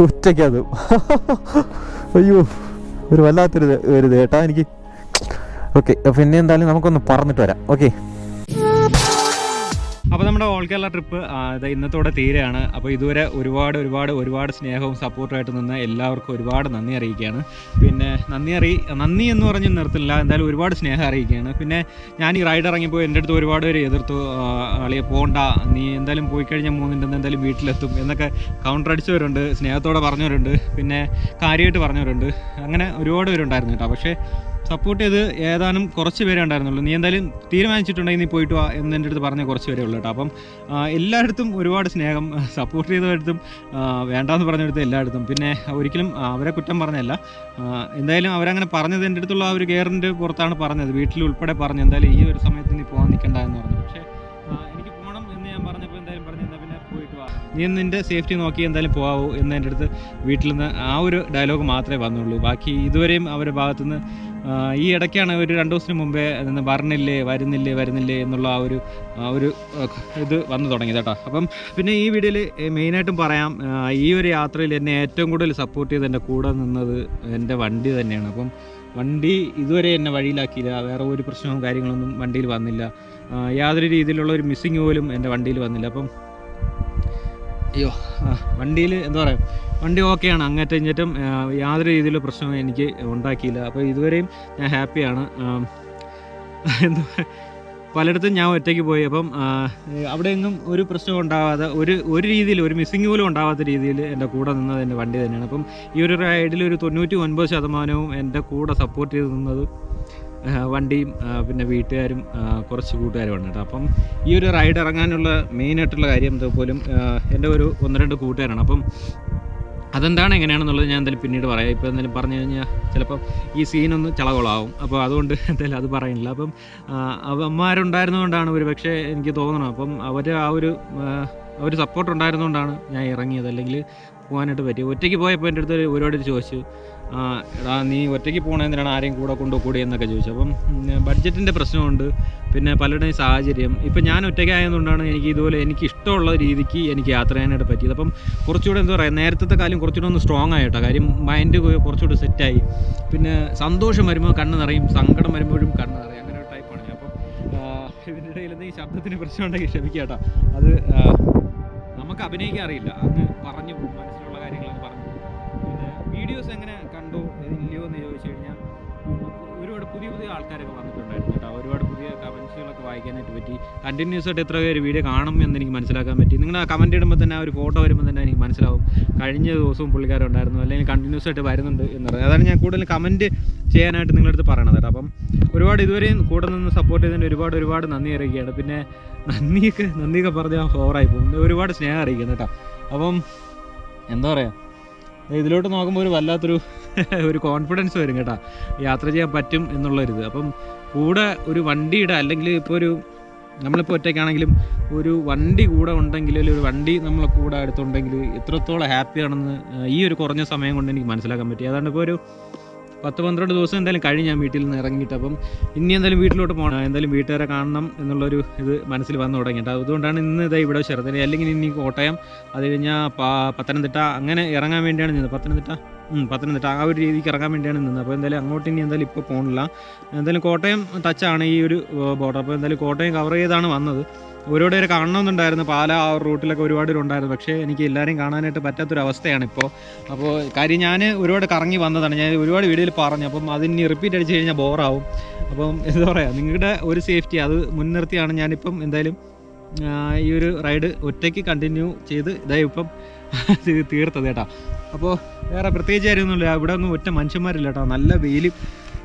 ഉച്ചയ്ക്കത്. അയ്യോ ഒരു വല്ലാത്തൊരു ഇത് കേട്ടാ എനിക്ക്. ഓക്കെ, പിന്നെ എന്തായാലും നമുക്കൊന്ന് പറഞ്ഞിട്ട് വരാം. ഓക്കെ, അപ്പോൾ നമ്മുടെ ഓൾ കേരള ട്രിപ്പ് ഇന്നത്തോടെ തീരെയാണ്. അപ്പോൾ ഇതുവരെ ഒരുപാട് സ്നേഹവും സപ്പോർട്ടുമായിട്ട് നിന്ന് എല്ലാവർക്കും ഒരുപാട് നന്ദി അറിയിക്കുകയാണ്. പിന്നെ നന്ദി എന്ന് പറഞ്ഞ് നിർത്തില്ല, എന്തായാലും ഒരുപാട് സ്നേഹം അറിയിക്കുകയാണ്. പിന്നെ ഞാൻ ഈ റൈഡ് ഇറങ്ങിയപ്പോൾ എൻ്റെ അടുത്ത് ഒരുപാട് പേര് എതിർത്തു, അളിയെ പോകണ്ട, നീ എന്തായാലും പോയി കഴിഞ്ഞാൽ 3 എന്തായാലും വീട്ടിലെത്തും എന്നൊക്കെ കൗണ്ടർ അടിച്ചവരുണ്ട്, സ്നേഹത്തോടെ പറഞ്ഞവരുണ്ട്, പിന്നെ കാര്യമായിട്ട് പറഞ്ഞവരുണ്ട്. അങ്ങനെ ഒരുപാട് പേരുണ്ടായിരുന്നു കേട്ടോ. പക്ഷേ സപ്പോർട്ട് ചെയ്ത് ഏതാനും കുറച്ച് പേരേ ഉണ്ടായിരുന്നുള്ളൂ. നീ എന്തായാലും തീരുമാനിച്ചിട്ടുണ്ടെങ്കിൽ നീ പോയിട്ട് വാ എന്ന് എൻ്റെ അടുത്ത് പറഞ്ഞ കുറച്ച് പേരേ ഉള്ളൂ കേട്ടോ. അപ്പം എല്ലായിടത്തും ഒരുപാട് സ്നേഹം, സപ്പോർട്ട് ചെയ്തവരടുത്തും വേണ്ടാന്ന് പറഞ്ഞെടുത്തും എല്ലായിടത്തും. പിന്നെ ഒരിക്കലും അവരെ കുറ്റം പറഞ്ഞല്ല, എന്തായാലും അവരങ്ങനെ പറഞ്ഞത് എൻ്റെ അടുത്തുള്ള ആ ഒരു കെയറിൻ്റെ പുറത്താണ് പറഞ്ഞത്, വീട്ടിൽ ഉൾപ്പെടെ പറഞ്ഞു എന്തായാലും ഈ ഒരു സമയത്ത് നീ പോകാൻ നിൽക്കണ്ട എന്ന് പറഞ്ഞു. പക്ഷേ എനിക്ക് പോകണം എന്ന് ഞാൻ പറഞ്ഞപ്പോൾ എന്തായാലും പറഞ്ഞു, എന്നാൽ പിന്നെ പോയിട്ട് വാ, നീ നിൻ്റെ സേഫ്റ്റി നോക്കി എന്തായാലും പോകാവൂ എന്ന് എൻ്റെ അടുത്ത് വീട്ടിൽ നിന്ന് ആ ഒരു ഡയലോഗ് മാത്രമേ വന്നുള്ളൂ. ബാക്കി ഇതുവരെയും അവരുടെ ഭാഗത്തുനിന്ന് ഈ ഇടയ്ക്കാണ് ഒരു 2 ദിവസത്തിന് മുമ്പേ വരുന്നില്ലേ എന്നുള്ള ആ ഒരു ഇത് വന്നു തുടങ്ങി കേട്ടോ. അപ്പം പിന്നെ ഈ വീഡിയോയിൽ മെയിനായിട്ടും പറയാം, ഈ ഒരു യാത്രയിൽ എന്നെ ഏറ്റവും കൂടുതൽ സപ്പോർട്ട് ചെയ്ത് എൻ്റെ കൂടെ നിന്നത് എൻ്റെ വണ്ടി തന്നെയാണ്. അപ്പം വണ്ടി ഇതുവരെ എന്നെ വഴിയിലാക്കിയില്ല, വേറെ ഒരു പ്രശ്നവും കാര്യങ്ങളൊന്നും വണ്ടിയിൽ വന്നില്ല, യാതൊരു രീതിയിലുള്ള ഒരു മിസ്സിങ് പോലും എൻ്റെ വണ്ടിയിൽ വന്നില്ല. അപ്പം വണ്ടിയിൽ എന്താ പറയുക, വണ്ടി ഓക്കെയാണ്, അങ്ങേറ്റം ഇങ്ങേറ്റം യാതൊരു രീതിയിലുള്ള പ്രശ്നവും എനിക്ക് ഉണ്ടാക്കിയില്ല. അപ്പോൾ ഇതുവരെയും ഞാൻ ഹാപ്പിയാണ്. എന്താ പലയിടത്തും ഞാൻ ഒറ്റയ്ക്ക് പോയി, അപ്പം അവിടെയെങ്ങും ഒരു പ്രശ്നം ഉണ്ടാവാതെ ഒരു രീതിയിൽ ഒരു മിസ്സിങ് പോലും ഉണ്ടാവാത്ത രീതിയിൽ എൻ്റെ കൂടെ നിന്നത് എൻ്റെ വണ്ടി തന്നെയാണ്. അപ്പം ഈ ഒരു റൈഡിൽ ഒരു 99% എൻ്റെ കൂടെ സപ്പോർട്ട് ചെയ്ത് നിന്നത് വണ്ടിയും പിന്നെ വീട്ടുകാരും കുറച്ച് കൂട്ടുകാരുമാണ് കേട്ടോ. അപ്പം ഈ ഒരു റൈഡ് ഇറങ്ങാനുള്ള മെയിനായിട്ടുള്ള കാര്യം പോലും എൻ്റെ ഒരു 1-2 കൂട്ടുകാരാണ്. അപ്പം അതെന്താണ് എങ്ങനെയാണെന്നുള്ളത് ഞാൻ എന്തായാലും പിന്നീട് പറയാം. ഇപ്പോൾ എന്തായാലും പറഞ്ഞു കഴിഞ്ഞാൽ ചിലപ്പം ഈ സീനൊന്ന് ചളകൊളാവും, അപ്പോൾ അതുകൊണ്ട് എന്തായാലും അത് പറയുന്നില്ല. അപ്പം അമ്മമാരുണ്ടായിരുന്നതുകൊണ്ടാണ് ഒരു പക്ഷേ എനിക്ക് തോന്നണം, അപ്പം അവർ സപ്പോർട്ട് ഉണ്ടായിരുന്നുകൊണ്ടാണ് ഞാൻ ഇറങ്ങിയത്, അല്ലെങ്കിൽ പോകാനായിട്ട് പറ്റി. ഒറ്റയ്ക്ക് പോയപ്പോൾ എൻ്റെ അടുത്ത് ഒരുപാട് ചോദിച്ചു, എടാ നീ ഒറ്റയ്ക്ക് പോകണമെന്തിനാണ് ആരെയും കൂടി എന്നൊക്കെ ചോദിച്ചു. അപ്പം ബഡ്ജറ്റിൻ്റെ പ്രശ്നമുണ്ട്, പിന്നെ പലരുടെയും സാഹചര്യം. ഇപ്പം ഞാൻ ഒറ്റയ്ക്കായതുകൊണ്ടാണ് എനിക്ക് ഇതുപോലെ എനിക്ക് ഇഷ്ടമുള്ള രീതിക്ക് എനിക്ക് യാത്ര ചെയ്യാനായിട്ട് പറ്റിയത്. അപ്പം കുറച്ചുകൂടെ എന്താ പറയുക, നേരത്തെ കാലം കുറച്ചുകൂടെ ഒന്ന് സ്ട്രോങ് ആയിട്ടോ. കാര്യം മൈൻഡ് കുറച്ചുകൂടി സെറ്റായി. പിന്നെ സന്തോഷം വരുമ്പോൾ കണ്ണ് നിറയും, സങ്കടം വരുമ്പോഴും കണ്ണ് നിറയും, അങ്ങനെ ഒരു ടൈപ്പാണ് ഞാൻ. അപ്പം ഇതിൻ്റെ ഇടയിൽ എന്തെങ്കിലും ശബ്ദത്തിന് പ്രശ്നമുണ്ടെങ്കിൽ ക്ഷമിക്കുക കേട്ടോ. അത് നമുക്ക് അഭിനയിക്കാൻ അറിയില്ല, അങ്ങ് പറഞ്ഞു മനസ്സിലുള്ള കാര്യങ്ങളൊക്കെ പറഞ്ഞു. പിന്നെ വീഡിയോസ് എങ്ങനെ കണ്ടു ഇല്ലയോ എന്ന് ചോദിച്ചു കഴിഞ്ഞാൽ ഒരുപാട് പുതിയ ആൾക്കാരൊക്കെ വന്നിട്ടുണ്ടായിരുന്നു കേട്ടോ. ഒരുപാട് പുതിയ കമൻസുകളൊക്കെ വായിക്കാനായിട്ട് പറ്റി. കണ്ടിന്യൂസ് ആയിട്ട് എത്ര പേര് വീഡിയോ കാണും എന്ന് എനിക്ക് മനസ്സിലാക്കാൻ പറ്റി. നിങ്ങൾ ആ കമൻറ്റ് ഇടുമ്പോൾ തന്നെ ആ ഒരു ഫോട്ടോ വരുമ്പോൾ തന്നെ എനിക്ക് മനസ്സിലാവും കഴിഞ്ഞ ദിവസവും പുള്ളിക്കാരുണ്ടായിരുന്നു, അല്ലെങ്കിൽ കണ്ടിന്യൂസ് ആയിട്ട് വരുന്നുണ്ട് എന്നുള്ളത്. അതാണ് ഞാൻ കൂടുതൽ കമൻറ്റ് ചെയ്യാനായിട്ട് നിങ്ങളുടെ അടുത്ത് പറയണത് കേട്ടോ. അപ്പം ഒരുപാട് ഇതുവരെയും കൂടെ നിന്ന് സപ്പോർട്ട് ചെയ്തതിന് ഒരുപാട് നന്ദി അറിയിക്കുകയാണ്. പിന്നെ നന്ദിയൊക്കെ പറഞ്ഞാൽ ഓവറായി പോകും, ഒരുപാട് സ്നേഹം അറിയിക്കുന്നു കേട്ടോ. അപ്പം എന്താ പറയുക, ഇതിലോട്ട് നോക്കുമ്പോൾ ഒരു വല്ലാത്തൊരു ഒരു കോൺഫിഡൻസ് വരും കേട്ടോ, യാത്ര ചെയ്യാൻ പറ്റും എന്നുള്ളൊരിത്. അപ്പം കൂടെ ഒരു വണ്ടിയുടെ, അല്ലെങ്കിൽ ഇപ്പോൾ നമ്മളിപ്പോൾ ഒറ്റയ്ക്കാണെങ്കിലും ഒരു വണ്ടി കൂടെ ഉണ്ടെങ്കിൽ, ഒരു വണ്ടി നമ്മളെ കൂടെ അടുത്തുണ്ടെങ്കിൽ എത്രത്തോളം ഹാപ്പിയാണെന്ന് ഈ ഒരു കുറഞ്ഞ സമയം കൊണ്ട് എനിക്ക് മനസ്സിലാക്കാൻ പറ്റി. അതാണ് ഇപ്പോൾ ഒരു 10-12 ദിവസം എന്തായാലും കഴിഞ്ഞ് ഞാൻ വീട്ടിൽ നിന്ന് ഇറങ്ങിയിട്ട്. അപ്പം ഇനി എന്തായാലും വീട്ടിലോട്ട് പോകണം, എന്തായാലും വീട്ടുകാരെ കാണണം എന്നുള്ളൊരു ഇത് മനസ്സിൽ വന്നു തുടങ്ങിയിട്ട്. അതുകൊണ്ടാണ് ഇന്ന് ഇവിടെ ചെറുതനെ, അല്ലെങ്കിൽ ഇനി കോട്ടയം, അത് കഴിഞ്ഞാൽ പത്തനംതിട്ട അങ്ങനെ ഇറങ്ങാൻ വേണ്ടിയാണ് നിന്നത്. പത്തനംതിട്ട ആ ഒരു രീതിക്ക് ഇറങ്ങാൻ വേണ്ടിയാണ് നിന്നത്. അപ്പോൾ എന്തായാലും അങ്ങോട്ട് ഇനി എന്തായാലും ഇപ്പോൾ പോകണില്ല. എന്തായാലും കോട്ടയം ടച്ചാണ് ഈ ഒരു ബോർഡർ. അപ്പോൾ എന്തായാലും കോട്ടയം കവർ ചെയ്താണ് വന്നത്. ഒരുപാട് പേര് കാണണമെന്നുണ്ടായിരുന്നു, പാല ആ റൂട്ടിലൊക്കെ ഒരുപാട് പേരുണ്ടായിരുന്നു. പക്ഷേ എനിക്ക് എല്ലാവരെയും കാണാനായിട്ട് പറ്റാത്തൊരവസ്ഥയാണ് ഇപ്പോൾ. അപ്പോൾ കാര്യം ഞാൻ ഒരുപാട് കറങ്ങി വന്നതാണ്, ഞാൻ ഒരുപാട് വീഡിയോയിൽ പറഞ്ഞു. അപ്പം അതിനി റിപ്പീറ്റ് അടിച്ച് കഴിഞ്ഞാൽ ബോറാവും. അപ്പം എന്താ പറയുക, നിങ്ങളുടെ ഒരു സേഫ്റ്റി അത് മുൻനിർത്തിയാണ് ഞാനിപ്പം എന്തായാലും ഈ ഒരു റൈഡ് ഒറ്റയ്ക്ക് കണ്ടിന്യൂ ചെയ്ത് ഇപ്പം തീർത്തത് കേട്ടോ. അപ്പോൾ വേറെ പ്രത്യേകിച്ച് കാര്യമൊന്നുമില്ല, ഇവിടെ ഒന്നും ഒറ്റ മനുഷ്യന്മാരില്ല കേട്ടോ. നല്ല വെയിൽ,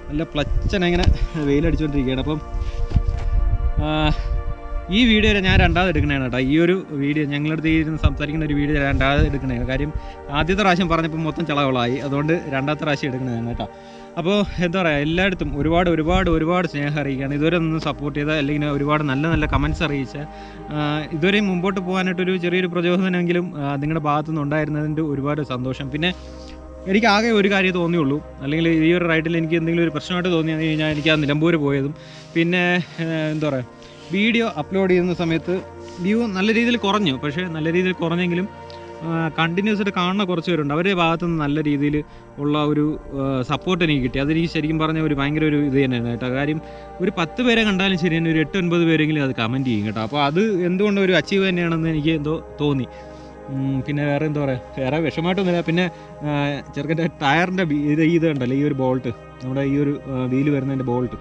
നല്ല പ്ലച്ചന ഇങ്ങനെ വെയിലടിച്ചുകൊണ്ടിരിക്കുകയാണ്. അപ്പം ഈ വീഡിയോ ഞാൻ രണ്ടാമത് എടുക്കണതാണ് കേട്ടോ. ഈ ഒരു വീഡിയോ ഞങ്ങളടുത്ത് ഇരുന്ന് സംസാരിക്കുന്ന ഒരു വീഡിയോ രണ്ടാമത് എടുക്കണതാണ്. കാര്യം ആദ്യത്തെ പ്രാവശ്യം പറഞ്ഞപ്പോൾ മൊത്തം ചളകളായി, അതുകൊണ്ട് രണ്ടാമത്തെ പ്രാവശ്യം എടുക്കണതാണ് കേട്ടോ. അപ്പോൾ എന്താ പറയുക, എല്ലായിടത്തും ഒരുപാട് സ്നേഹം അറിയിക്കുകയാണ്. ഇതുവരെ ഒന്ന് സപ്പോർട്ട് ചെയ്ത, അല്ലെങ്കിൽ ഒരുപാട് നല്ല കമൻറ്റ്സ് അറിയിച്ച, ഇതുവരെയും മുമ്പോട്ട് പോകാനായിട്ടൊരു ചെറിയൊരു പ്രചോദനമെങ്കിലും നിങ്ങളുടെ ഭാഗത്തുനിന്ന് ഉണ്ടായിരുന്നതിൻ്റെ ഒരുപാട് സന്തോഷം. പിന്നെ എനിക്ക് ആകെ ഒരു കാര്യം തോന്നിയുള്ളൂ, അല്ലെങ്കിൽ ഈ ഒരു റൈഡിൽ എനിക്ക് എന്തെങ്കിലും ഒരു പ്രശ്നമായിട്ട് തോന്നിയെന്ന് കഴിഞ്ഞാൽ എനിക്ക് ആ നിലമ്പൂർ പോയതും, പിന്നെ എന്താ പറയുക, വീഡിയോ അപ്ലോഡ് ചെയ്യുന്ന സമയത്ത് വ്യൂ നല്ല രീതിയിൽ കുറഞ്ഞു. പക്ഷേ നല്ല രീതിയിൽ കുറഞ്ഞെങ്കിലും കണ്ടിന്യൂസ് ആയിട്ട് കാണുന്ന കുറച്ച് പേരുണ്ട്. അവരുടെ ഭാഗത്തുനിന്ന് നല്ല രീതിയിൽ ഉള്ള ഒരു സപ്പോർട്ട് എനിക്ക് കിട്ടി. അതെനിക്ക് ശരിക്കും പറഞ്ഞ ഒരു ഭയങ്കര ഒരു ഇത് തന്നെയായിരുന്നു കേട്ടോ. കാര്യം ഒരു 10 പേരെ കണ്ടാലും ശരി തന്നെ ഒരു 8-9 പേരെങ്കിലും അത് കമൻറ്റ് ചെയ്യും കേട്ടോ. അപ്പോൾ അത് എന്തുകൊണ്ട് ഒരു അച്ചീവ് തന്നെയാണെന്ന് എനിക്ക് എന്തോ തോന്നി. പിന്നെ വേറെ എന്താ പറയുക, വേറെ വിഷമമായിട്ടൊന്നുമില്ല. പിന്നെ ചെറുക്കൻ്റെ ടയറിൻ്റെ ഇത് ഉണ്ടല്ലോ, ഈ ഒരു ബോൾട്ട്, നമ്മുടെ ഈ ഒരു വീല് വരുന്നതിൻ്റെ ബോൾട്ട്,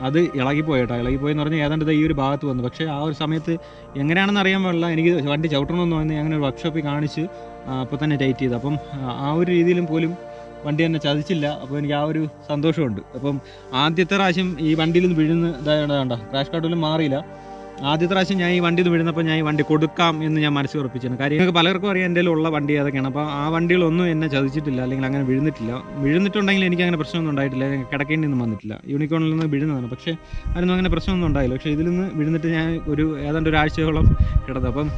അത് ഇളകിപ്പോയി കേട്ടോ. ഇളകിപ്പോയെന്ന് പറഞ്ഞാൽ ഏതാണ്ട് ഈ ഒരു ഭാഗത്ത് വന്നു. പക്ഷേ ആ ഒരു സമയത്ത് എങ്ങനെയാണെന്ന് അറിയാൻ പാടില്ല, എനിക്ക് വണ്ടി ചവിട്ടണമെന്ന് പറഞ്ഞ് അങ്ങനെ ഒരു വർക്ക്ഷോപ്പിൽ കാണിച്ച് അപ്പോൾ തന്നെ ടൈറ്റ് ചെയ്തു. അപ്പം ആ ഒരു രീതിയിലും പോലും വണ്ടി എന്നെ ചതിച്ചില്ല. അപ്പോൾ എനിക്ക് ആ ഒരു സന്തോഷമുണ്ട്. അപ്പം ആദ്യത്തെ പ്രാവശ്യം ഈ വണ്ടിയിൽ നിന്ന് വീഴുന്ന ഇതായത് വേണ്ട, ക്രാഷ് കാർഡിലും മാറിയില്ല. ആദ്യത്തെ പ്രാവശ്യം ഞാൻ ഈ വണ്ടിയിൽ നിന്ന് വീഴുന്നപ്പോൾ ഞാൻ ഈ വണ്ടി കൊടുക്കാം എന്ന് ഞാൻ മനസ്സിൽ ഉറപ്പിച്ചിരുന്നു. കാര്യം നിങ്ങൾക്ക് പലർക്കും അറിയാം എൻ്റെ ഉള്ള വണ്ടി അതൊക്കെയാണ്. അപ്പോൾ ആ വണ്ടികളൊന്നും എന്നെ ചതിച്ചിട്ടില്ല, അല്ലെങ്കിൽ അങ്ങനെ വീഴുന്നിട്ടുണ്ടെങ്കിൽ എനിക്ക് അങ്ങനെ പ്രശ്നമൊന്നും ഉണ്ടായിട്ടില്ല, കിടക്കേണ്ടി ഒന്നും വന്നിട്ടില്ല. യൂണിക്കോണിൽ നിന്ന് വീഴുന്നതാണ്, പക്ഷേ അതിനൊന്നും അങ്ങനെ പ്രശ്നമൊന്നും ഉണ്ടായില്ല. പക്ഷേ ഇതിൽ നിന്ന് വീഴുന്നിട്ട് ഞാൻ ഏതാണ്ട് ഒരാഴ്ചയോളം കിടന്നു. അപ്പം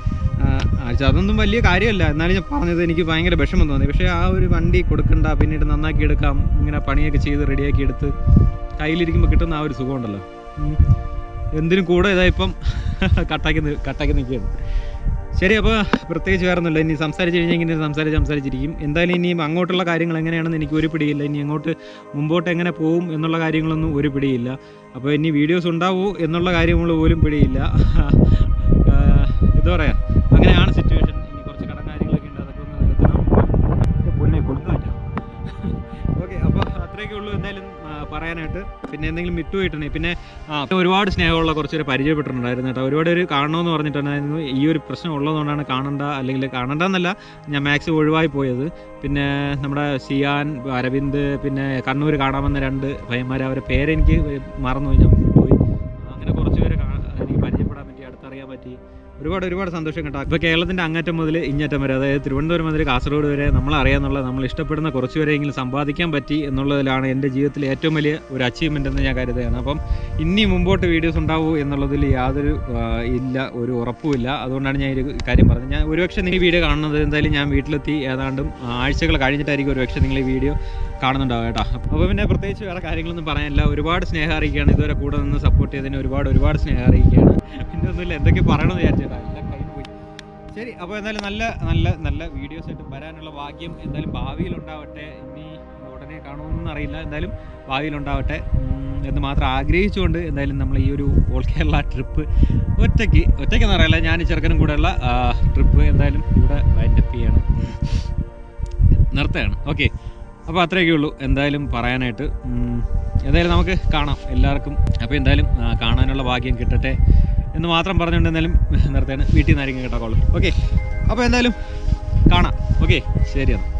അതൊന്നും വലിയ കാര്യമല്ല, എന്നാലും ഞാൻ പറഞ്ഞത് എനിക്ക് ഭയങ്കര വിഷമം തോന്നി. പക്ഷേ ആ ഒരു വണ്ടി കൊടുക്കണ്ട, പിന്നീട് നന്നാക്കി എടുക്കാം, ഇങ്ങനെ പണിയൊക്കെ ചെയ്ത് റെഡിയാക്കി എടുത്ത് കയ്യിലിരിക്കുമ്പോൾ കിട്ടുന്ന ആ ഒരു സുഖമുണ്ടല്ലോ, എന്തിനും കൂടെ ഇതായിപ്പം കട്ടാക്കി നിൽക്കുകയാണ്. ശരി, അപ്പോൾ പ്രത്യേകിച്ച് വേറെ ഒന്നുമില്ല. ഇനി സംസാരിച്ച് കഴിഞ്ഞാൽ ഇങ്ങനെ സംസാരിച്ചിരിക്കും. എന്തായാലും ഇനിയും അങ്ങോട്ടുള്ള കാര്യങ്ങൾ എങ്ങനെയാണെന്ന് എനിക്ക് ഒരു പിടിയില്ല. ഇനി അങ്ങോട്ട് മുമ്പോട്ട് എങ്ങനെ പോകും എന്നുള്ള കാര്യങ്ങളൊന്നും ഒരു പിടിയില്ല. അപ്പോൾ ഇനി വീഡിയോസ് ഉണ്ടാവുമോ എന്നുള്ള കാര്യങ്ങൾ പോലും പിടിയില്ല. എന്താ പറയുക, അങ്ങനെയാണ് സിറ്റുവേഷൻ. ഇനി കുറച്ച് കടം കാര്യങ്ങളൊക്കെ ഉണ്ട്, അതൊക്കെ ഒന്ന് നിർത്തണം. പൊന്നെ കൊടുക്കാൻ പറ്റും. ഓക്കെ, അപ്പോൾ അത്രയൊക്കെ ഉള്ളൂ എന്തായാലും പറയാനായിട്ട്. പിന്നെ എന്തെങ്കിലും വിട്ടുപോയിട്ടുണ്ടെങ്കിൽ പിന്നെ ഒരുപാട് സ്നേഹമുള്ള കുറച്ച് പേര് പരിചയപ്പെട്ടിട്ടുണ്ടായിരുന്നു കേട്ടോ. ഒരുപാട് പേര് കാണണമെന്ന് പറഞ്ഞിട്ടുണ്ടായിരുന്നു. ഈ ഒരു പ്രശ്നം ഉള്ളതുകൊണ്ടാണ് കാണണ്ടെന്നല്ല, ഞാൻ മാക്സിമം ഒഴിവായി പോയത്. പിന്നെ നമ്മുടെ സിയാൻ, അരവിന്ദ്, പിന്നെ കണ്ണൂർ കാണാമെന്ന 2 പയ്യന്മാർ, അവരുടെ പേരെനിക്ക് മറന്നുപോയി, ഞാൻ വിട്ടുപോയി. അങ്ങനെ കുറച്ച് പേരെ എനിക്ക് പരിചയപ്പെടാൻ പറ്റി, അടുത്തറിയാൻ പറ്റി. ഒരുപാട് സന്തോഷം കേട്ടോ. ഇപ്പോൾ കേരളത്തിൻ്റെ അങ്ങറ്റം മുതൽ ഇങ്ങറ്റം വരെ, അതായത് തിരുവനന്തപുരം മുതൽ കാസർഗോഡ് വരെ നമ്മളറിയാന്നുള്ള, നമ്മൾ ഇഷ്ടപ്പെടുന്ന കുറച്ച് പേരെങ്കിലും സമ്പാദിക്കാൻ പറ്റി എന്നുള്ളതിലാണ് എൻ്റെ ജീവിതത്തിലെ ഏറ്റവും വലിയ ഒരു അച്ചീവ്മെൻ്റ് എന്ന് ഞാൻ കരുതുകയാണ്. അപ്പം ഇനി മുമ്പോട്ട് വീഡിയോസ് ഉണ്ടാവൂ എന്നുള്ളതിൽ യാതൊരു ഒരു ഉറപ്പുമില്ല. അതുകൊണ്ടാണ് ഞാൻ ഈ കാര്യം പറഞ്ഞത്. ഞാൻ ഒരുപക്ഷെ നിങ്ങൾ ഈ വീഡിയോ കാണുന്നത് എന്തായാലും ഞാൻ വീട്ടിലെത്തി ഏതാണ്ടും ആഴ്ചകൾ കഴിഞ്ഞിട്ടായിരിക്കും ഒരുപക്ഷെ നിങ്ങൾ ഈ വീഡിയോ കാണുന്നുണ്ടാവും കേട്ടോ. അപ്പോൾ പിന്നെ പ്രത്യേകിച്ച് വേറെ കാര്യങ്ങളൊന്നും പറയാനില്ല. ഒരുപാട് സ്നേഹം അറിയിക്കുകയാണ്, ഇതുവരെ കൂടെ നിന്ന് സപ്പോർട്ട് ചെയ്തതിന് ഒരുപാട് സ്നേഹം അറിയിക്കുകയാണ്. പിന്നെ ഒന്നുമില്ല, എന്തൊക്കെ പറയണമെന്ന് വിചാരിച്ചേട്ടാ, എല്ലാം കയ്യിൽ പോയി. ശരി, അപ്പോൾ എന്തായാലും നല്ല വീഡിയോസ് ആയിട്ട് വരാനുള്ള ഭാഗ്യം എന്തായാലും ഭാവിയിലുണ്ടാവട്ടെ. ഇനി ഉടനെ കാണുമെന്നൊന്നും അറിയില്ല, എന്തായാലും ഭാവിയിലുണ്ടാവട്ടെ എന്ന് മാത്രം ആഗ്രഹിച്ചുകൊണ്ട് എന്തായാലും നമ്മൾ ഈ ഒരു ഓൾ കേരള ട്രിപ്പ് ഒറ്റയ്ക്കെന്ന് പറയില്ല, ഞാൻ ചെറുക്കനും കൂടെയുള്ള ട്രിപ്പ് എന്തായാലും ഇവിടെ വൈൻഡപ്പ് ചെയ്യാണ്, നിർത്തുകയാണ്. ഓക്കെ, അപ്പോൾ അത്രയൊക്കെ ഉള്ളൂ എന്തായാലും പറയാനായിട്ട്. എന്തായാലും നമുക്ക് കാണാം എല്ലാവർക്കും. അപ്പോൾ എന്തായാലും കാണാനുള്ള ഭാഗ്യം കിട്ടട്ടെ എന്ന് മാത്രം പറഞ്ഞുകൊണ്ട് എന്തായാലും നിർത്തുകയാണ്. വീട്ടിൽ നിന്നായിരിക്കും കേട്ടോ കോള്. ഓക്കെ, അപ്പോൾ എന്തായാലും കാണാം. ഓക്കെ, ശരി എന്നാൽ.